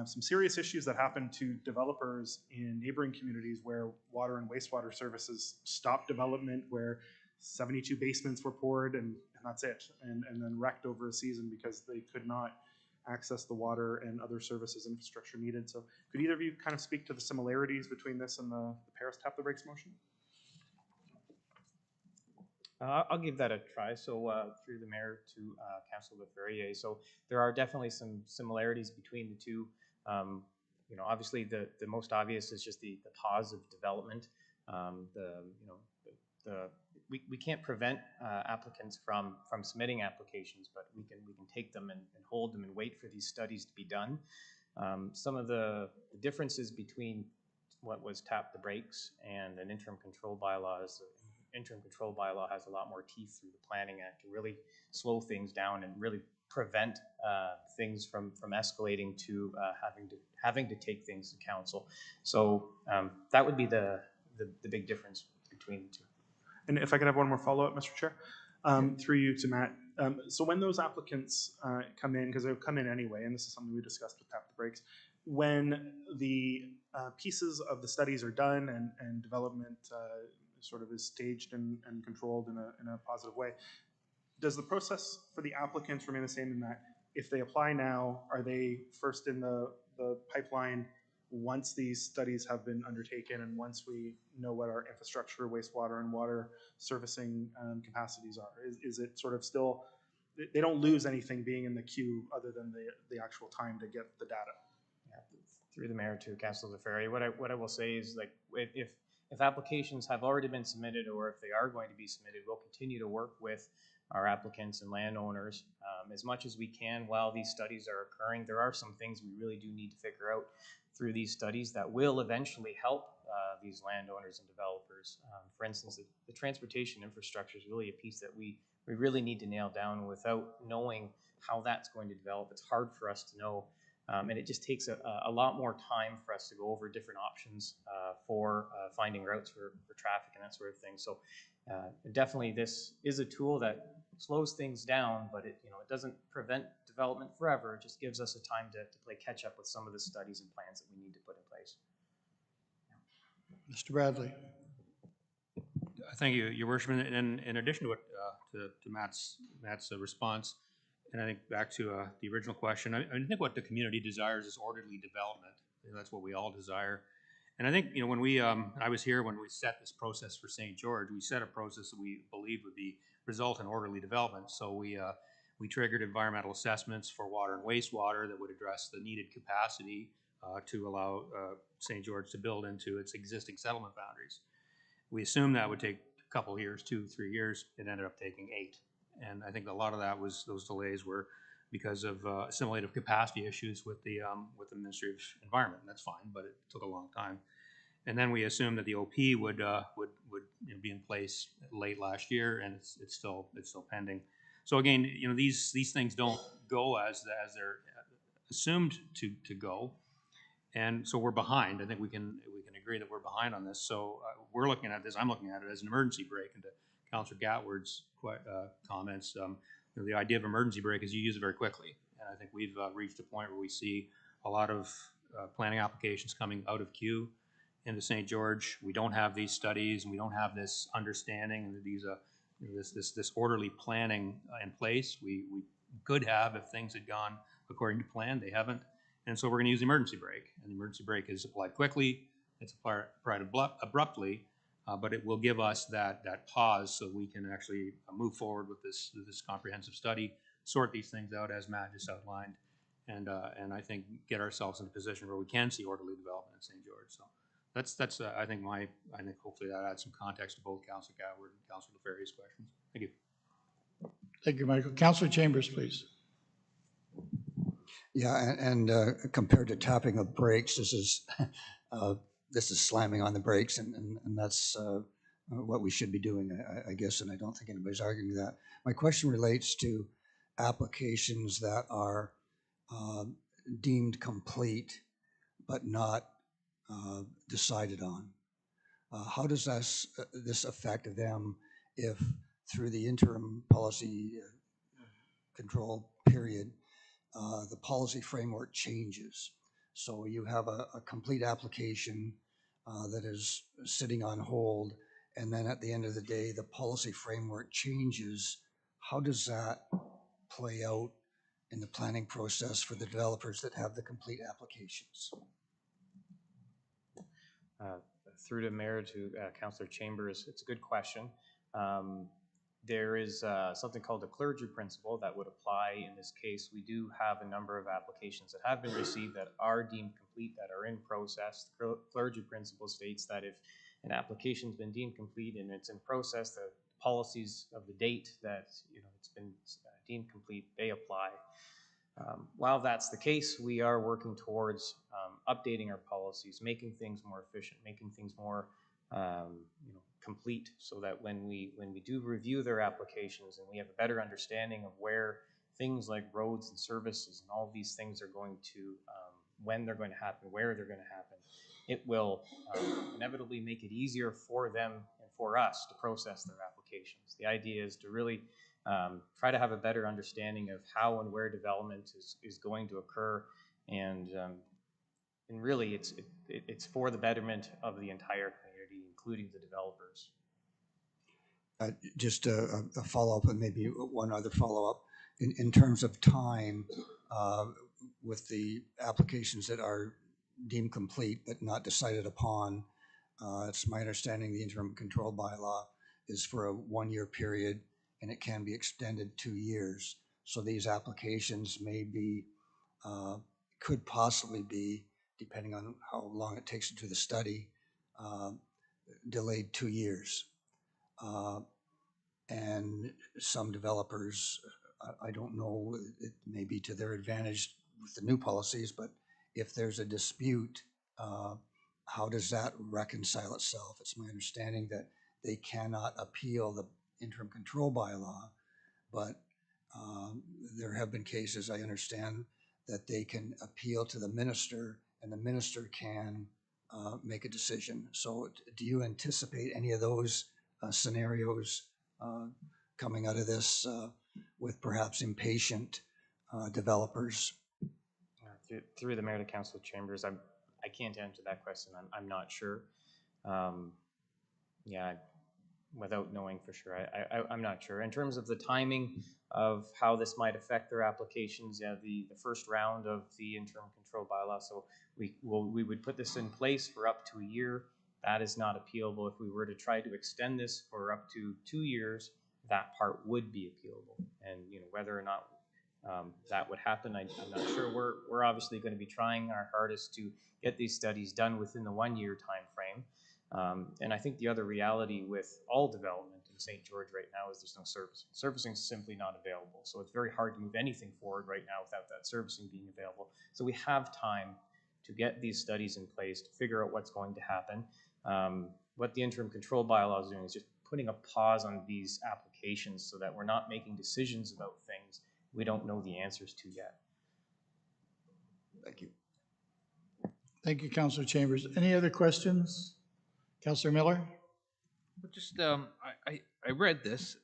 some serious issues that happened to developers in neighboring communities where water and wastewater services stopped development, where 72 basements were poured and that's it, and then wrecked over a season because they could not access the water and other services infrastructure needed. So could either of you kind of speak to the similarities between this and the Paris tap the brakes motion? I'll give that a try. So through the mayor to Councillor Laferriere. So there are definitely some similarities between the two. You know, obviously the most obvious is just the pause of development. We can't prevent applicants from submitting applications, but we can take them and hold them and wait for these studies to be done. Some of the differences between what was tap the brakes and an interim control bylaw is interim control bylaw has a lot more teeth through the Planning Act to really slow things down and really prevent things from escalating to having to take things to council. So that would be the big difference between the two. And if I could have one more follow-up, Mr. Chair, through you to Matt. So when those applicants come in, because they've come in anyway, and this is something we discussed with tap the brakes, when the pieces of the studies are done and development sort of is staged and controlled in a positive way, does the process for the applicants remain the same in that if they apply now, are they first in the pipeline once these studies have been undertaken and once we know what our infrastructure, wastewater and water servicing capacities are? Is it sort of still, they don't lose anything being in the queue other than the actual time to get the data? Yeah. Through the mayor to Councillor Laferriere, what I will say is, like, if applications have already been submitted or if they are going to be submitted, we'll continue to work with our applicants and landowners as much as we can while these studies are occurring. There are some things we really do need to figure out through these studies that will eventually help these landowners and developers. For instance, the transportation infrastructure is really a piece that we really need to nail down. Without knowing how that's going to develop, it's hard for us to know. And it just takes a lot more time for us to go over different options for finding routes for traffic and that sort of thing. So definitely this is a tool that slows things down, but it doesn't prevent development forever. It just gives us a time to play catch up with some of the studies and plans that we need to put in place. Mr. Bradley. Thank you, Your Worship. And in addition to what to Matt's response, And I think back to the original question, I think what the community desires is orderly development. That's what we all desire. And I think, when I was here when we set this process for St. George, we set a process that we believed would result in orderly development. So we triggered environmental assessments for water and wastewater that would address the needed capacity to allow St. George to build into its existing settlement boundaries. We assumed that would take a couple of years, 2-3 years. It ended up taking 8. And I think a lot of that was, those delays were because of assimilative capacity issues with the Ministry of Environment. And that's fine, but it took a long time. And then we assumed that the OP would be in place late last year, and it's still pending. So again, these things don't go as they're assumed to go, and so we're behind. I think we can agree that we're behind on this. So we're looking at this. I'm looking at it as an emergency brake. And to Councillor Gatward's comments, the idea of emergency brake is you use it very quickly, and I think we've reached a point where we see a lot of planning applications coming out of queue into St. George. We don't have these studies, and we don't have this understanding and these this orderly planning in place. We could have if things had gone according to plan. They haven't, and so we're going to use the emergency brake. And the emergency brake is applied quickly. It's applied abruptly, but it will give us that pause so we can actually move forward with this comprehensive study, sort these things out as Matt just outlined, and I think get ourselves in a position where we can see orderly development in St. George. So that's I think hopefully that adds some context to both Councillor Gatward and Councillor LaFerrier's questions. Thank you. Thank you, Michael. Councillor Chambers, please. Yeah, and compared to tapping of brakes, this is slamming on the brakes, and that's what we should be doing, I guess, and I don't think anybody's arguing that. My question relates to applications that are deemed complete but not decided on. How does this affect them if through the interim policy control period, the policy framework changes? So you have a complete application that is sitting on hold, and then at the end of the day, the policy framework changes. How does that play out in the planning process for the developers that have the complete applications? Through the mayor to Councillor Chambers, it's a good question. There is something called the clergy principle that would apply in this case. We do have a number of applications that have been received that are deemed complete, that are in process. The clergy principle states that if an application's been deemed complete and it's in process, the policies of the date that it's been deemed complete, they apply. While that's the case, we are working towards updating our policies, making things more efficient, making things more complete, so that when we do review their applications and we have a better understanding of where things like roads and services and all these things are going to, when they're going to happen, where they're going to happen, it will inevitably make it easier for them and for us to process their applications. The idea is to really try to have a better understanding of how and where development is going to occur, and really it's for the betterment of the entire community, including the developers. Just a follow-up, and maybe one other follow-up. In terms of time, with the applications that are deemed complete but not decided upon, it's my understanding the interim control bylaw is for a 1-year period, and it can be extended 2 years. So these applications may be, could possibly be, depending on how long it takes to do the study, delayed 2 years. And some developers, I don't know, it may be to their advantage with the new policies, but if there's a dispute, how does that reconcile itself? It's my understanding that they cannot appeal the interim control bylaw, but there have been cases, I understand, that they can appeal to the minister, and the minister can make a decision. So do you anticipate any of those scenarios coming out of this with perhaps impatient developers? Through the mayor to Council Chambers, I can't answer that question. I'm not sure. Yeah, without knowing for sure, I'm not sure. In terms of the timing of how this might affect their applications. Yeah, the first round of the interim control bylaw. So we would put this in place for up to a year. That is not appealable. If we were to try to extend this for up to 2 years, that part would be appealable. And whether or not that would happen, I'm not sure. We're obviously going to be trying our hardest to get these studies done within the 1 year time frame. And I think the other reality with all development in St. George right now is there's no servicing. Servicing is simply not available. So it's very hard to move anything forward right now without that servicing being available. So we have time to get these studies in place, to figure out what's going to happen. What the interim control bylaw is doing is just putting a pause on these applications so that we're not making decisions about things we don't know the answers to yet. Thank you. Thank you, Councillor Chambers. Any other questions? Councillor Miller? Just I read this,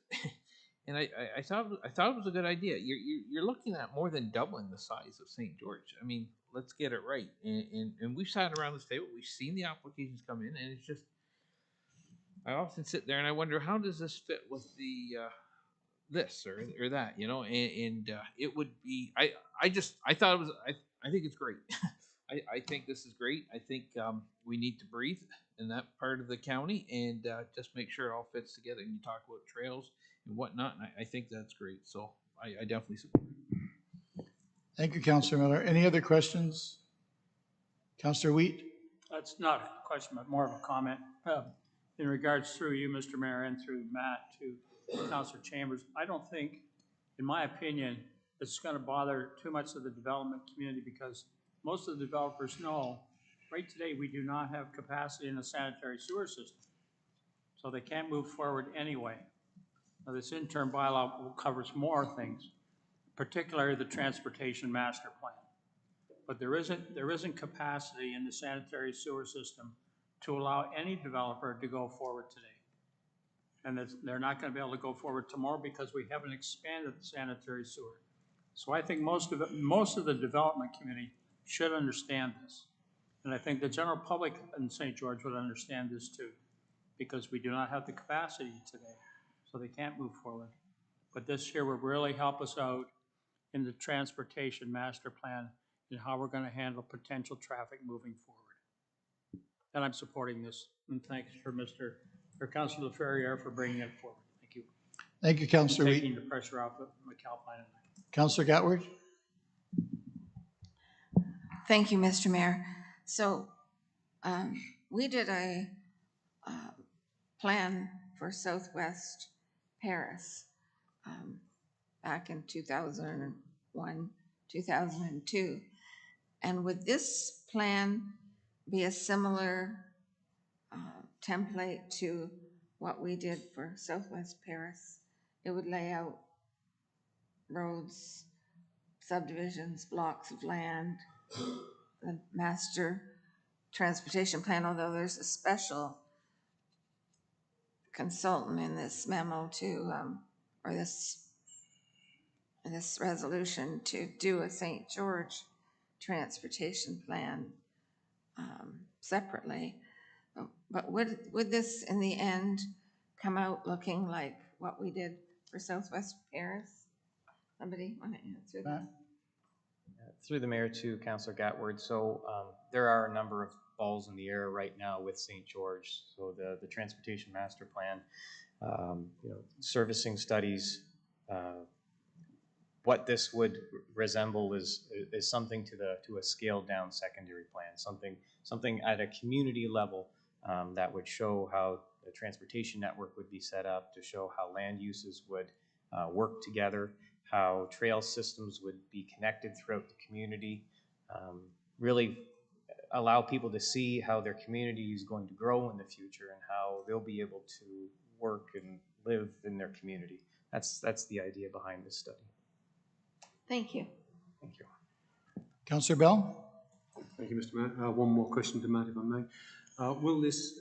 and I thought it was a good idea. You're looking at more than doubling the size of St. George. I mean, let's get it right. And we've sat around this table, we've seen the applications come in, and it's just, I often sit there and I wonder, how does this fit with the this or that, and it would be, I thought it was, I think it's great. I think this is great. I think we need to breathe in that part of the county and just make sure it all fits together. And you talk about trails and whatnot, and I think that's great. So I definitely support it. Thank you, Councillor Miller. Any other questions? Councillor Wheat? That's not a question, but more of a comment. In regards through you, Mr. Mayor, and through Matt to Councillor Chambers, I don't think, in my opinion, it's going to bother too much of the development community because most of the developers know right today we do not have capacity in the sanitary sewer system. So they can't move forward anyway. Now, this interim bylaw covers more things, particularly the transportation master plan. But there isn't capacity in the sanitary sewer system to allow any developer to go forward today. And they're not going to be able to go forward tomorrow because we haven't expanded the sanitary sewer. So I think most of the development community should understand this. And I think the general public in St. George would understand this too, because we do not have the capacity today, so they can't move forward. But this here will really help us out in the transportation master plan and how we're going to handle potential traffic moving forward. And I'm supporting this. And thanks for Councilor Ferrier for bringing it forward. Thank you. Thank you, Councillor Wheat. Taking the pressure off of McAlpine and I. Councillor Gatward? Thank you, Mr. Mayor. So we did a plan for Southwest Paris back in 2001, 2002. And would this plan be a similar template to what we did for Southwest Paris? It would lay out roads, subdivisions, blocks of land, the master transportation plan, although there's a special consultant in this memo to, or this resolution to do a St. George transportation plan separately. But would this in the end come out looking like what we did for Southwest Paris? Somebody want to answer that? Through the mayor to Councillor Gatward. So there are a number of balls in the air right now with St. George. So the transportation master plan, servicing studies, what this would resemble is something to a scaled down secondary plan, something at a community level that would show how the transportation network would be set up, to show how land uses would work together, how trail systems would be connected throughout the community, really allow people to see how their community is going to grow in the future and how they'll be able to work and live in their community. That's the idea behind this study. Thank you. Thank you. Councillor Bell? Thank you, Mr. Mayor. One more question to Matt, if I may. Will this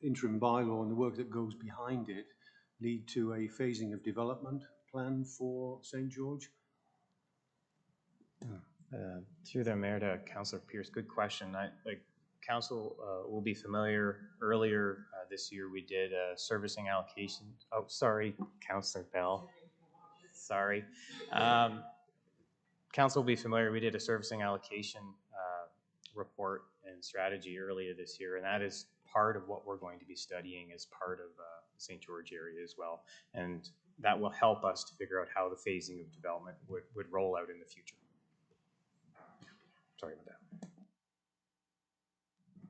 interim bylaw and the work that goes behind it lead to a phasing of development plan for St. George? Through the mayor to Councillor Pierce, good question. Council will be familiar. Earlier this year, we did a servicing allocation. Oh, sorry, Councillor Bell. sorry. Council will be familiar, we did a servicing allocation report and strategy earlier this year, and that is part of what we're going to be studying as part of the St. George area as well. And that will help us to figure out how the phasing of development would roll out in the future. Sorry about that.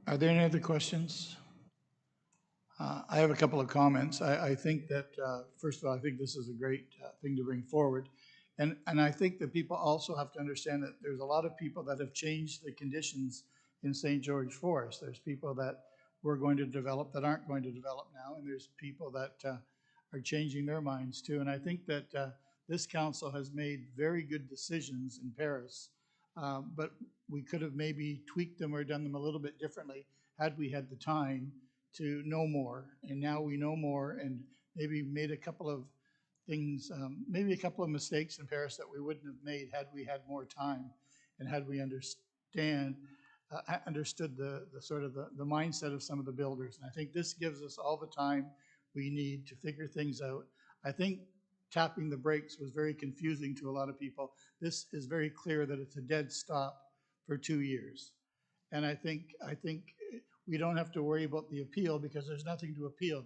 Are there any other questions? I have a couple of comments. I think that, first of all, I think this is a great thing to bring forward. And I think that people also have to understand that there's a lot of people that have changed the conditions in St. George Forest. There's people that we're going to develop that aren't going to develop now, and there's people that are changing their minds too. And I think that this council has made very good decisions in Paris, but we could have maybe tweaked them or done them a little bit differently had we had the time to know more. And now we know more, and maybe made a couple of things, maybe a couple of mistakes in Paris that we wouldn't have made had we had more time and had we understood the sort of the mindset of some of the builders. And I think this gives us all the time we need to figure things out. I think tapping the brakes was very confusing to a lot of people. This is very clear that it's a dead stop for 2 years. And I think we don't have to worry about the appeal because there's nothing to appeal.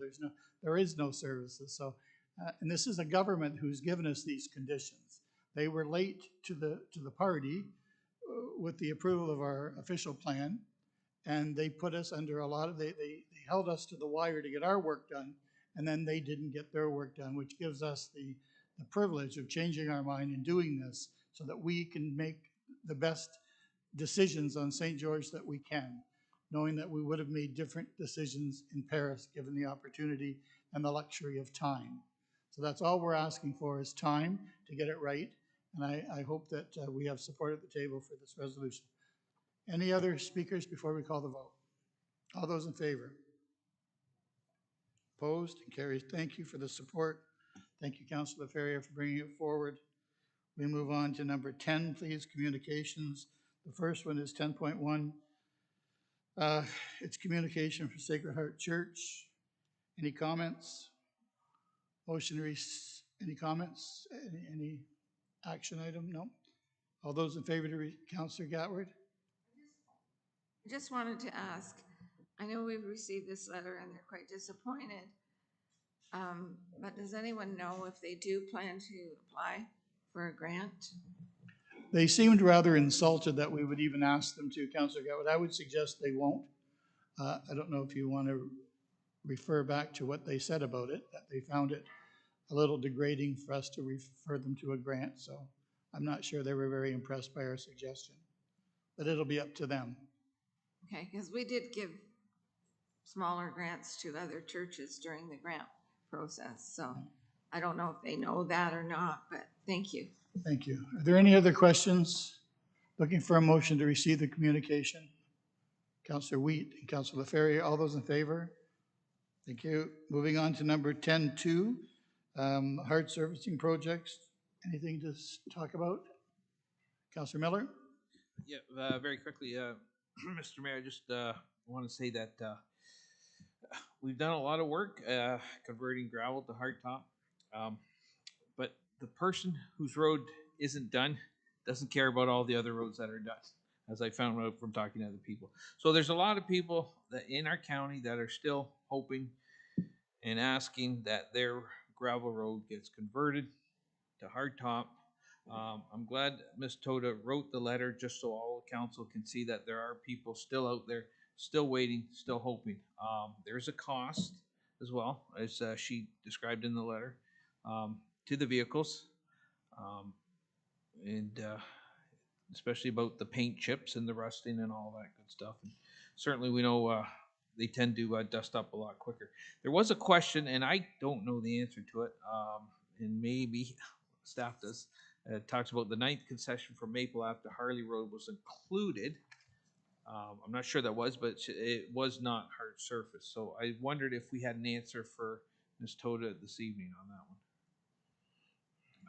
There is no services. So, and this is a government who's given us these conditions. They were late to the party with the approval of our official plan, and they put us under a lot of, they held us to the wire to get our work done, and then they didn't get their work done, which gives us the privilege of changing our mind and doing this so that we can make the best decisions on St. George that we can, knowing that we would have made different decisions in Paris given the opportunity and the luxury of time. So that's all we're asking for is time to get it right. And I hope that we have support at the table for this resolution. Any other speakers before we call the vote? All those in favor? Opposed and carried. Thank you for the support. Thank you, Councillor Ferrier, for bringing it forward. We move on to number 10, please, communications. The first one is 10.1. It's communication for Sacred Heart Church. Any comments? Motion to any comments? Any action item? No. All those in favor to Councillor Gatward? I just wanted to ask, I know we've received this letter and they're quite disappointed, but does anyone know if they do plan to apply for a grant? They seemed rather insulted that we would even ask them to, Councillor Gatwood. I would suggest they won't. I don't know if you want to refer back to what they said about it, that they found it a little degrading for us to refer them to a grant. So I'm not sure they were very impressed by our suggestion, but it'll be up to them. Okay, because we did give smaller grants to other churches during the grant process. So I don't know if they know that or not, but thank you. Thank you. Are there any other questions? Looking for a motion to receive the communication. Councillor Wheat and Councillor Ferrier, all those in favor? Thank you. Moving on to number 10.2, hard servicing projects. Anything to talk about? Councillor Miller? Yeah, very quickly, Mr. Mayor, I just want to say that we've done a lot of work converting gravel to hardtop, but the person whose road isn't done doesn't care about all the other roads that are done, as I found out from talking to other people. So there's a lot of people that in our county that are still hoping and asking that their gravel road gets converted to hardtop. I'm glad Ms. Toda wrote the letter just so all the council can see that there are people still out there, still waiting, still hoping. There's a cost as well, as she described in the letter, to the vehicles, and especially about the paint chips and the rusting and all that good stuff. And certainly we know they tend to dust up a lot quicker. There was a question, and I don't know the answer to it, and maybe staff does. It talks about the 9th concession from Maple Ave to Harley Road was included. I'm not sure that was, but it was not hard surface. So I wondered if we had an answer for Ms. Toda this evening on that one.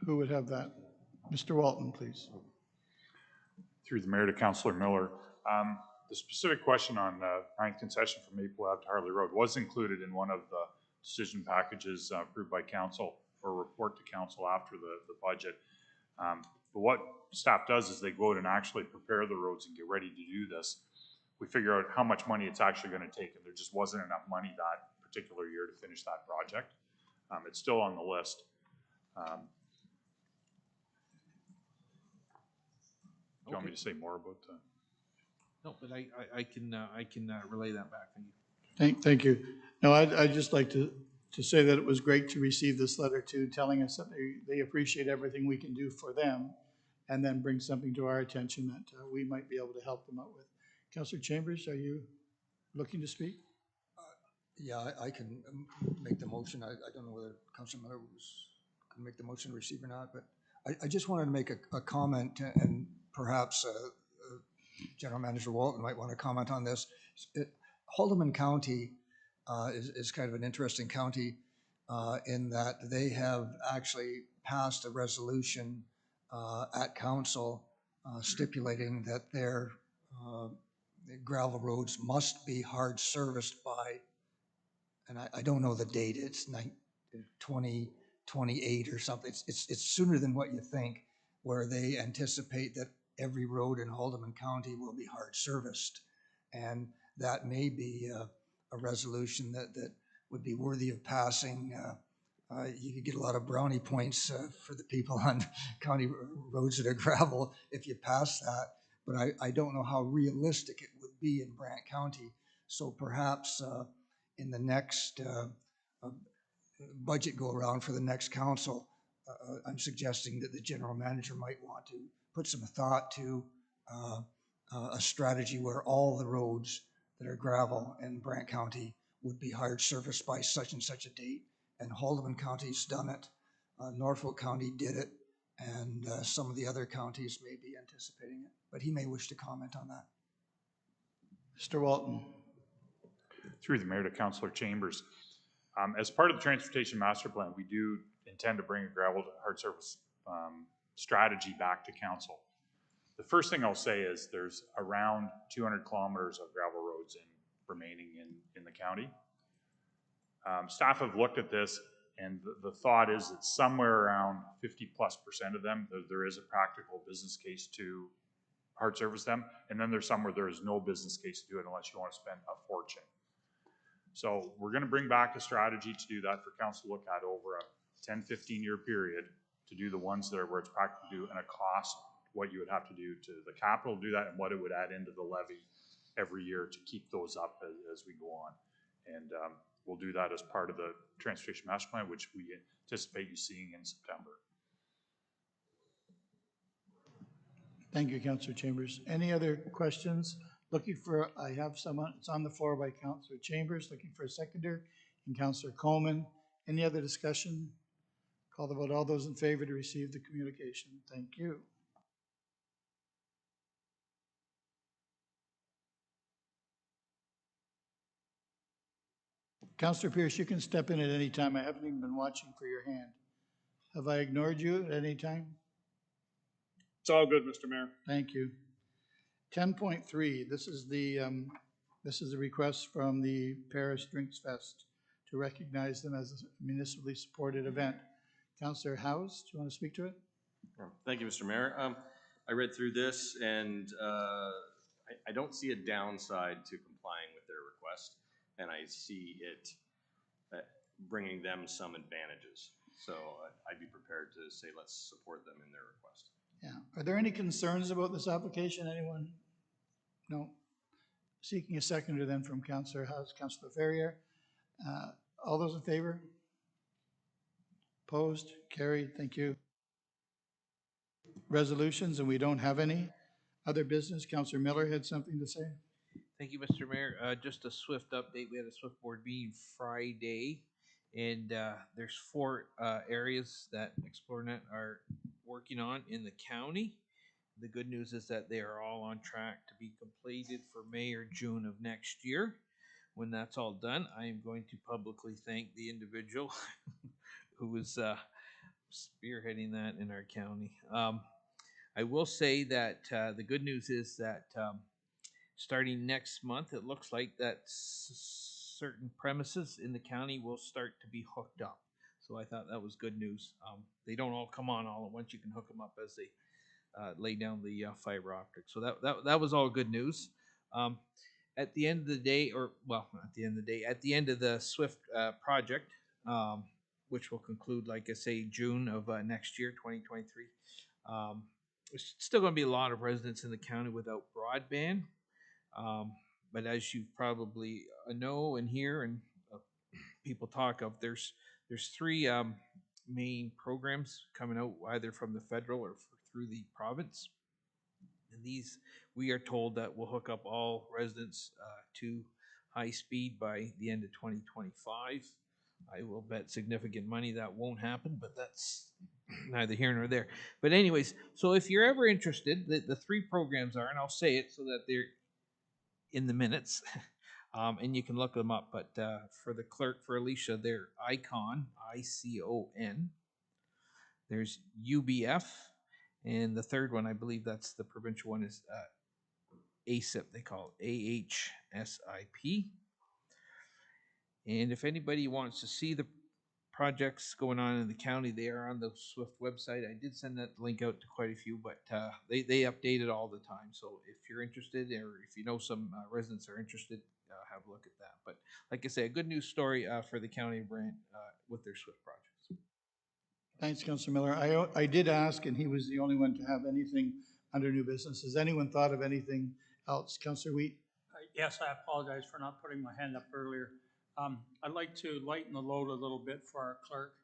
Who would have that? Mr. Walton, please. Through the mayor to Councillor Miller. The specific question on 9th concession from Maple Ave to Harley Road was included in one of the decision packages approved by council or report to council after the budget. But what staff does is they go out and actually prepare the roads and get ready to do this. We figure out how much money it's actually going to take, and there just wasn't enough money that particular year to finish that project. It's still on the list. Do you want me to say more about that? No, but I can relay that back. Thank you. Thank you. No, I'd just like to say that it was great to receive this letter too, telling us that they appreciate everything we can do for them, and then bring something to our attention that we might be able to help them out with. Councillor Chambers, are you looking to speak? Yeah, I can make the motion. I don't know whether Councillor Miller can make the motion to receive or not, but I just wanted to make a comment, and perhaps General Manager Walton might want to comment on this. Haldimand County is kind of an interesting county in that they have actually passed a resolution at council stipulating that their gravel roads must be hard serviced by, and I don't know the date, it's 2028 or something. It's sooner than what you think, where they anticipate that every road in Haldimand County will be hard serviced. And that may be a resolution that would be worthy of passing. You could get a lot of brownie points for the people on county roads that are gravel if you pass that. But I don't know how realistic it would be in Brant County. So perhaps in the next budget go around for the next council, I'm suggesting that the general manager might want to put some thought to a strategy where all the roads that are gravel in Brant County would be hard serviced by such and such a date. And Haldimand County's done it. Norfolk County did it. And some of the other counties may be anticipating it. But he may wish to comment on that. Mr. Walton. Through the mayor to Councillor Chambers. As part of the Transportation Master Plan, we do intend to bring a gravel to hard surface strategy back to council. The first thing I'll say is there's around 200 kilometers of gravel roads remaining in the county. Staff have looked at this, and the thought is that somewhere around 50+% of them, there is a practical business case to hard surface them, and then there's some where there is no business case to do it unless you want to spend a fortune. So we're going to bring back a strategy to do that for council to look at over a 10-15 year period to do the ones that are where it's practical to do, and a cost, what you would have to do to the capital to do that, and what it would add into the levy every year to keep those up as we go on. And we'll do that as part of the Transportation Master Plan, which we anticipate you seeing in September. Thank you, Councillor Chambers. Any other questions? I have someone, it's on the floor by Councillor Chambers, looking for a seconder, and Councillor Coleman. Any other discussion? Call the vote. All those in favor to receive the communication. Thank you. Councillor Pierce, you can step in at any time. I haven't even been watching for your hand. Have I ignored you at any time? It's all good, Mr. Mayor. Thank you. 10.3, this is a request from the Paris Drinks Fest to recognize them as a municipally supported event. Councillor Howes, do you want to speak to it? Thank you, Mr. Mayor. I read through this, and I don't see a downside to complying with their request, and I see it bringing them some advantages. So I'd be prepared to say let's support them in their request. Yeah. Are there any concerns about this application? Anyone? No. Seeking a seconder then from Councillor Howes, Councillor Ferrier. All those in favor? Opposed? Carried. Thank you. Resolutions, and we don't have any. Other business, Councillor Miller had something to say. Thank you, Mr. Mayor. Just a swift update. We had a SWIFT board meeting Friday, and there's 4 areas that ExploreNet are working on in the county. The good news is that they are all on track to be completed for May or June of next year. When that's all done, I am going to publicly thank the individual who was spearheading that in our county. I will say that the good news is that starting next month, it looks like that certain premises in the county will start to be hooked up. So I thought that was good news. They don't all come on all at once. You can hook them up as they lay down the fiber optic. So that was all good news. At the end of the day, or well, not at the end of the day, at the end of the SWIFT project, which will conclude, like I say, June of next year, 2023. There's still going to be a lot of residents in the county without broadband. But as you probably know and hear and people talk of, there's three main programs coming out either from the federal or through the province. And these, we are told that will hook up all residents to high speed by the end of 2025. I will bet significant money that won't happen, but that's neither here nor there. But anyways, so if you're ever interested, the three programs are, and I'll say it so that they're in the minutes, and you can look them up. But for the clerk, for Alicia, they're ICON, ICON. There's UBF, and the third one, I believe that's the provincial one, is ASIP. They call it AHSIP. And if anybody wants to see the projects going on in the county, they are on the SWIFT website. I did send that link out to quite a few, but they update it all the time. So if you're interested, or if you know some residents are interested, have a look at that. But like I say, a good news story for the county of Brant with their SWIFT projects. Thanks, Councilor Miller. I did ask, and he was the only one to have anything under new business. Has anyone thought of anything else? Councilor Wheat? Yes, I apologize for not putting my hand up earlier. I'd like to lighten the load a little bit for our clerk,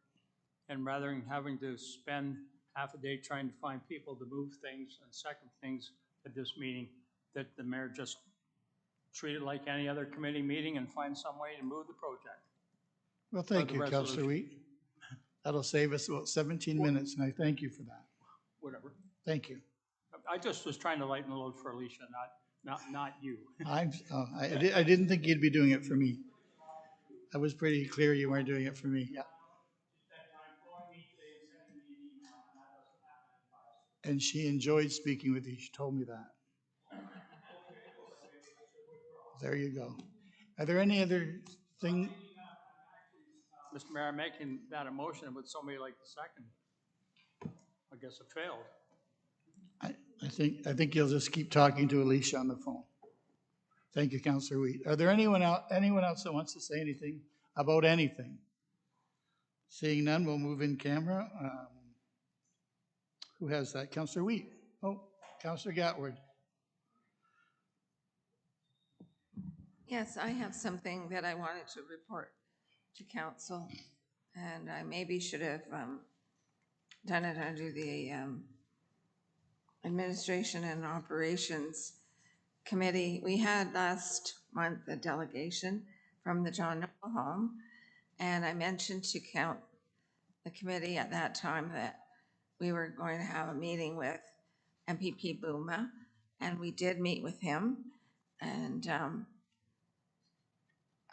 and rather than having to spend half a day trying to find people to move things and second things at this meeting, that the mayor just treat it like any other committee meeting and find some way to move the project. Well, thank you, Councilor Wheat. That'll save us about 17 minutes, and I thank you for that. Whatever. Thank you. I just was trying to lighten the load for Alicia, not you. I didn't think you'd be doing it for me. I was pretty clear you weren't doing it for me. Yeah. And she enjoyed speaking with you. She told me that. There you go. Are there any other thing? Mr. Mayor, I'm making that a motion. Would somebody like the second? I guess it failed. I think you'll just keep talking to Alicia on the phone. Thank you, Councilor Wheat. Are there anyone else that wants to say anything about anything? Seeing none, we'll move in camera. Who has that? Councilor Wheat. Oh, Councilor Gatward. Yes, I have something that I wanted to report to council, and I maybe should have done it under the Administration and Operations Committee. We had last month a delegation from the John Noble Home, and I mentioned to the committee at that time that we were going to have a meeting with MPP Bouma, and we did meet with him, and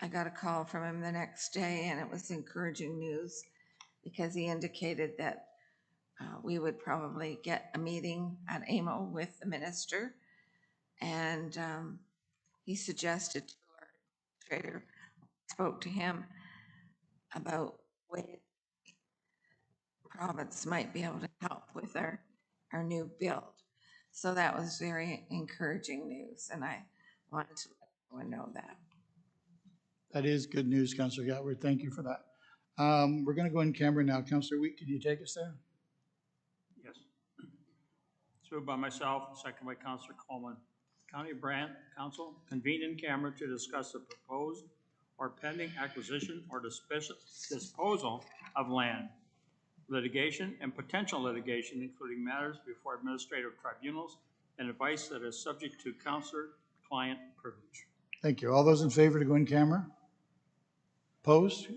I got a call from him the next day, and it was encouraging news because he indicated that we would probably get a meeting at AMO with the minister, and he suggested to our administrator, spoke to him about ways the province might be able to help with our new build. So that was very encouraging news, and I wanted to let everyone know that. That is good news, Councilor Gatward. Thank you for that. We're going to go in camera now. Councilor Wheat, can you take us there? Yes. It's moved by myself, second by Councilor Coleman. County of Brant Council convene in camera to discuss the proposed or pending acquisition or disposal of land, litigation and potential litigation, including matters before administrative tribunals, and advice that is subject to counselor-client privilege. Thank you. All those in favor to go in camera? Opposed?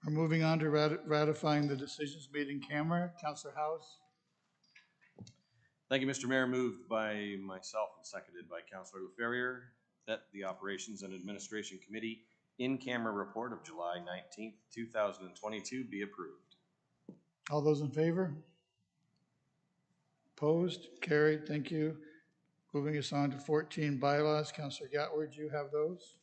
We're moving on to ratifying the decisions made in camera. Councillor House. Thank you, Mr. Mayor. Moved by myself and seconded by Councillor LaFerrier that the Operations and Administration Committee in-camera report of July 19th, 2022 be approved. All those in favor? Opposed? Carried. Thank you. Moving us on to 14 bylaws. Councillor Gatward, you have those?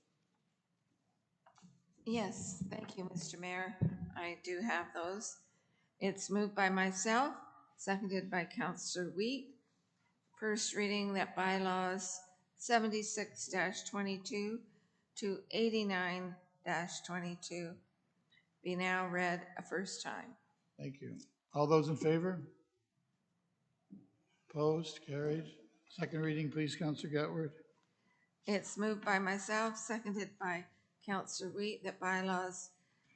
Yes, thank you, Mr. Mayor. I do have those. It's moved by myself, seconded by Councillor Wheat. First reading that bylaws 76-22 to 89-22 be now read a first time. Thank you. All those in favor? Opposed? Carried. Second reading, please, Councillor Gatward. It's moved by myself, seconded by Councillor Wheat, that bylaws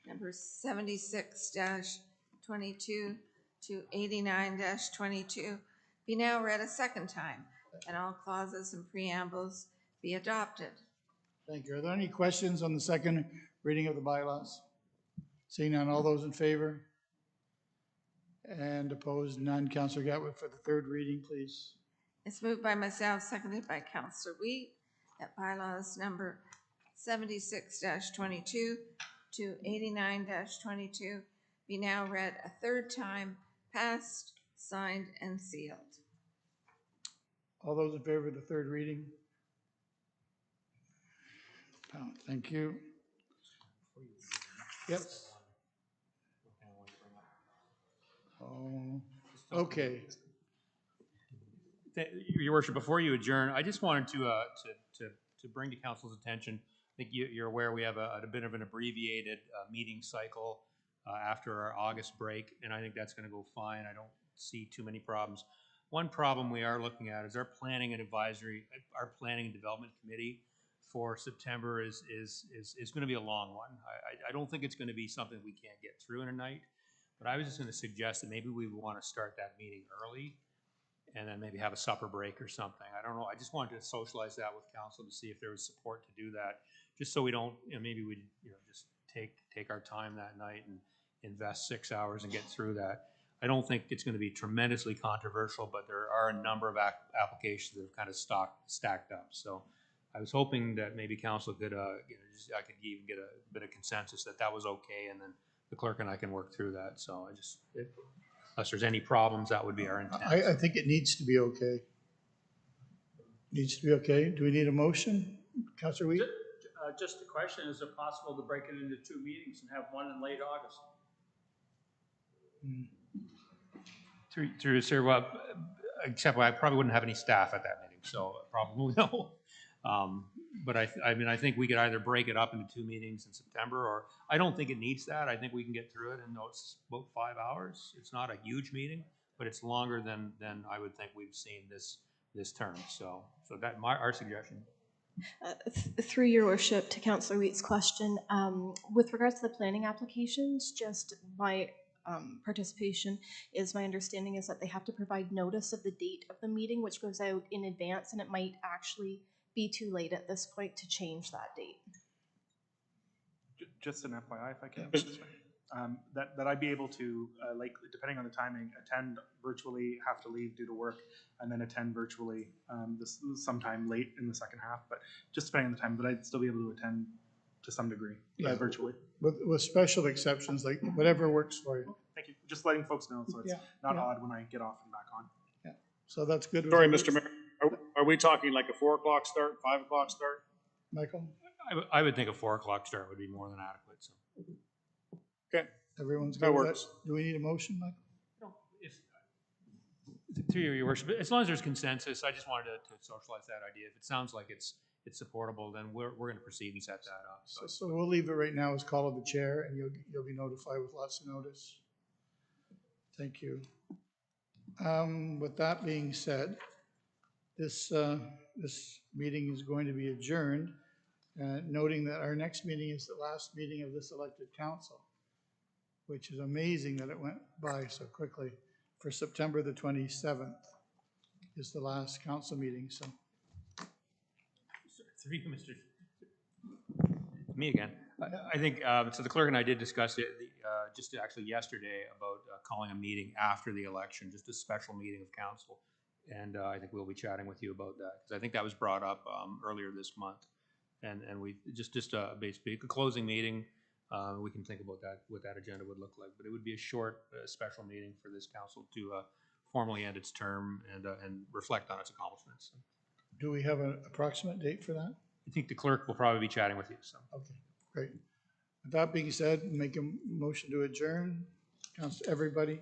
number 76-22 to 89-22 be now read a second time, and all clauses and preambles be adopted. Thank you. Are there any questions on the second reading of the bylaws? Seeing none, all those in favor? And opposed, none. Councillor Gatwood for the third reading, please. It's moved by myself, seconded by Councillor Wheat, that bylaws number 76-22 to 89-22 be now read a third time, passed, signed, and sealed. All those in favor of the third reading? Thank you. Yes. Oh, okay. Your worship, before you adjourn, I just wanted to bring to council's attention, I think you're aware we have a bit of an abbreviated meeting cycle after our August break, and I think that's going to go fine. I don't see too many problems. One problem we are looking at is our planning and development committee for September is going to be a long one. I don't think it's going to be something we can't get through in a night, but I was just going to suggest that maybe we want to start that meeting early and then maybe have a supper break or something. I don't know. I just wanted to socialize that with council to see if there was support to do that, just so we don't, maybe we just take our time that night and invest 6 hours and get through that. I don't think it's going to be tremendously controversial, but there are a number of applications that have kind of stacked up. So I was hoping that maybe council could, I could even get a bit of consensus that was okay, and then the clerk and I can work through that. So unless there's any problems, that would be our intent. I think it needs to be okay. Needs to be okay. Do we need a motion, Councillor Wheat? Just a question, is it possible to break it into 2 meetings and have one in late August? Through sir, well, except I probably wouldn't have any staff at that meeting, so probably no. But I think we could either break it up into 2 meetings in September, or I don't think it needs that. I think we can get through it in it's about 5 hours. It's not a huge meeting, but it's longer than I would think we've seen this term. So that our suggestion. Through your worship, to Councillor Wheat's question, with regards to the planning applications, just my participation is, my understanding is that they have to provide notice of the date of the meeting, which goes out in advance, and it might actually be too late at this point to change that date. Just an FYI, if I can, that I'd be able to, depending on the timing, attend virtually, have to leave due to work, and then attend virtually this sometime late in the second half, but just depending on the time, but I'd still be able to attend to some degree virtually. With special exceptions, like whatever works for you. Thank you. Just letting folks know, so it's not odd when I get off and back on. Yeah. So that's good. Sorry, Mr. Mayor. Are we talking like a 4 o'clock start, 5 o'clock start? Michael? I would think a 4 o'clock start would be more than adequate. So. Okay. Everyone's good with that? Do we need a motion, Michael? No. Through your worship, as long as there's consensus, I just wanted to socialize that idea. If it sounds like it's supportable, then we're going to proceed and set that up. So we'll leave it right now as call of the chair, and you'll be notified with lots of notice. Thank you. With that being said, this meeting is going to be adjourned, noting that our next meeting is the last meeting of this elected council, which is amazing that it went by so quickly. For September the 27th is the last council meeting. So. Mr. Me again. I think, so the clerk and I did discuss it, just actually yesterday about calling a meeting after the election, just a special meeting of council. And I think we'll be chatting with you about that, because I think that was brought up earlier this month. And we, just basically a closing meeting, we can think about that, what that agenda would look like. But it would be a short, special meeting for this council to formally end its term and reflect on its accomplishments. Do we have an approximate date for that? I think the clerk will probably be chatting with you, so. Okay, great. With that being said, make a motion to adjourn. Council, everybody,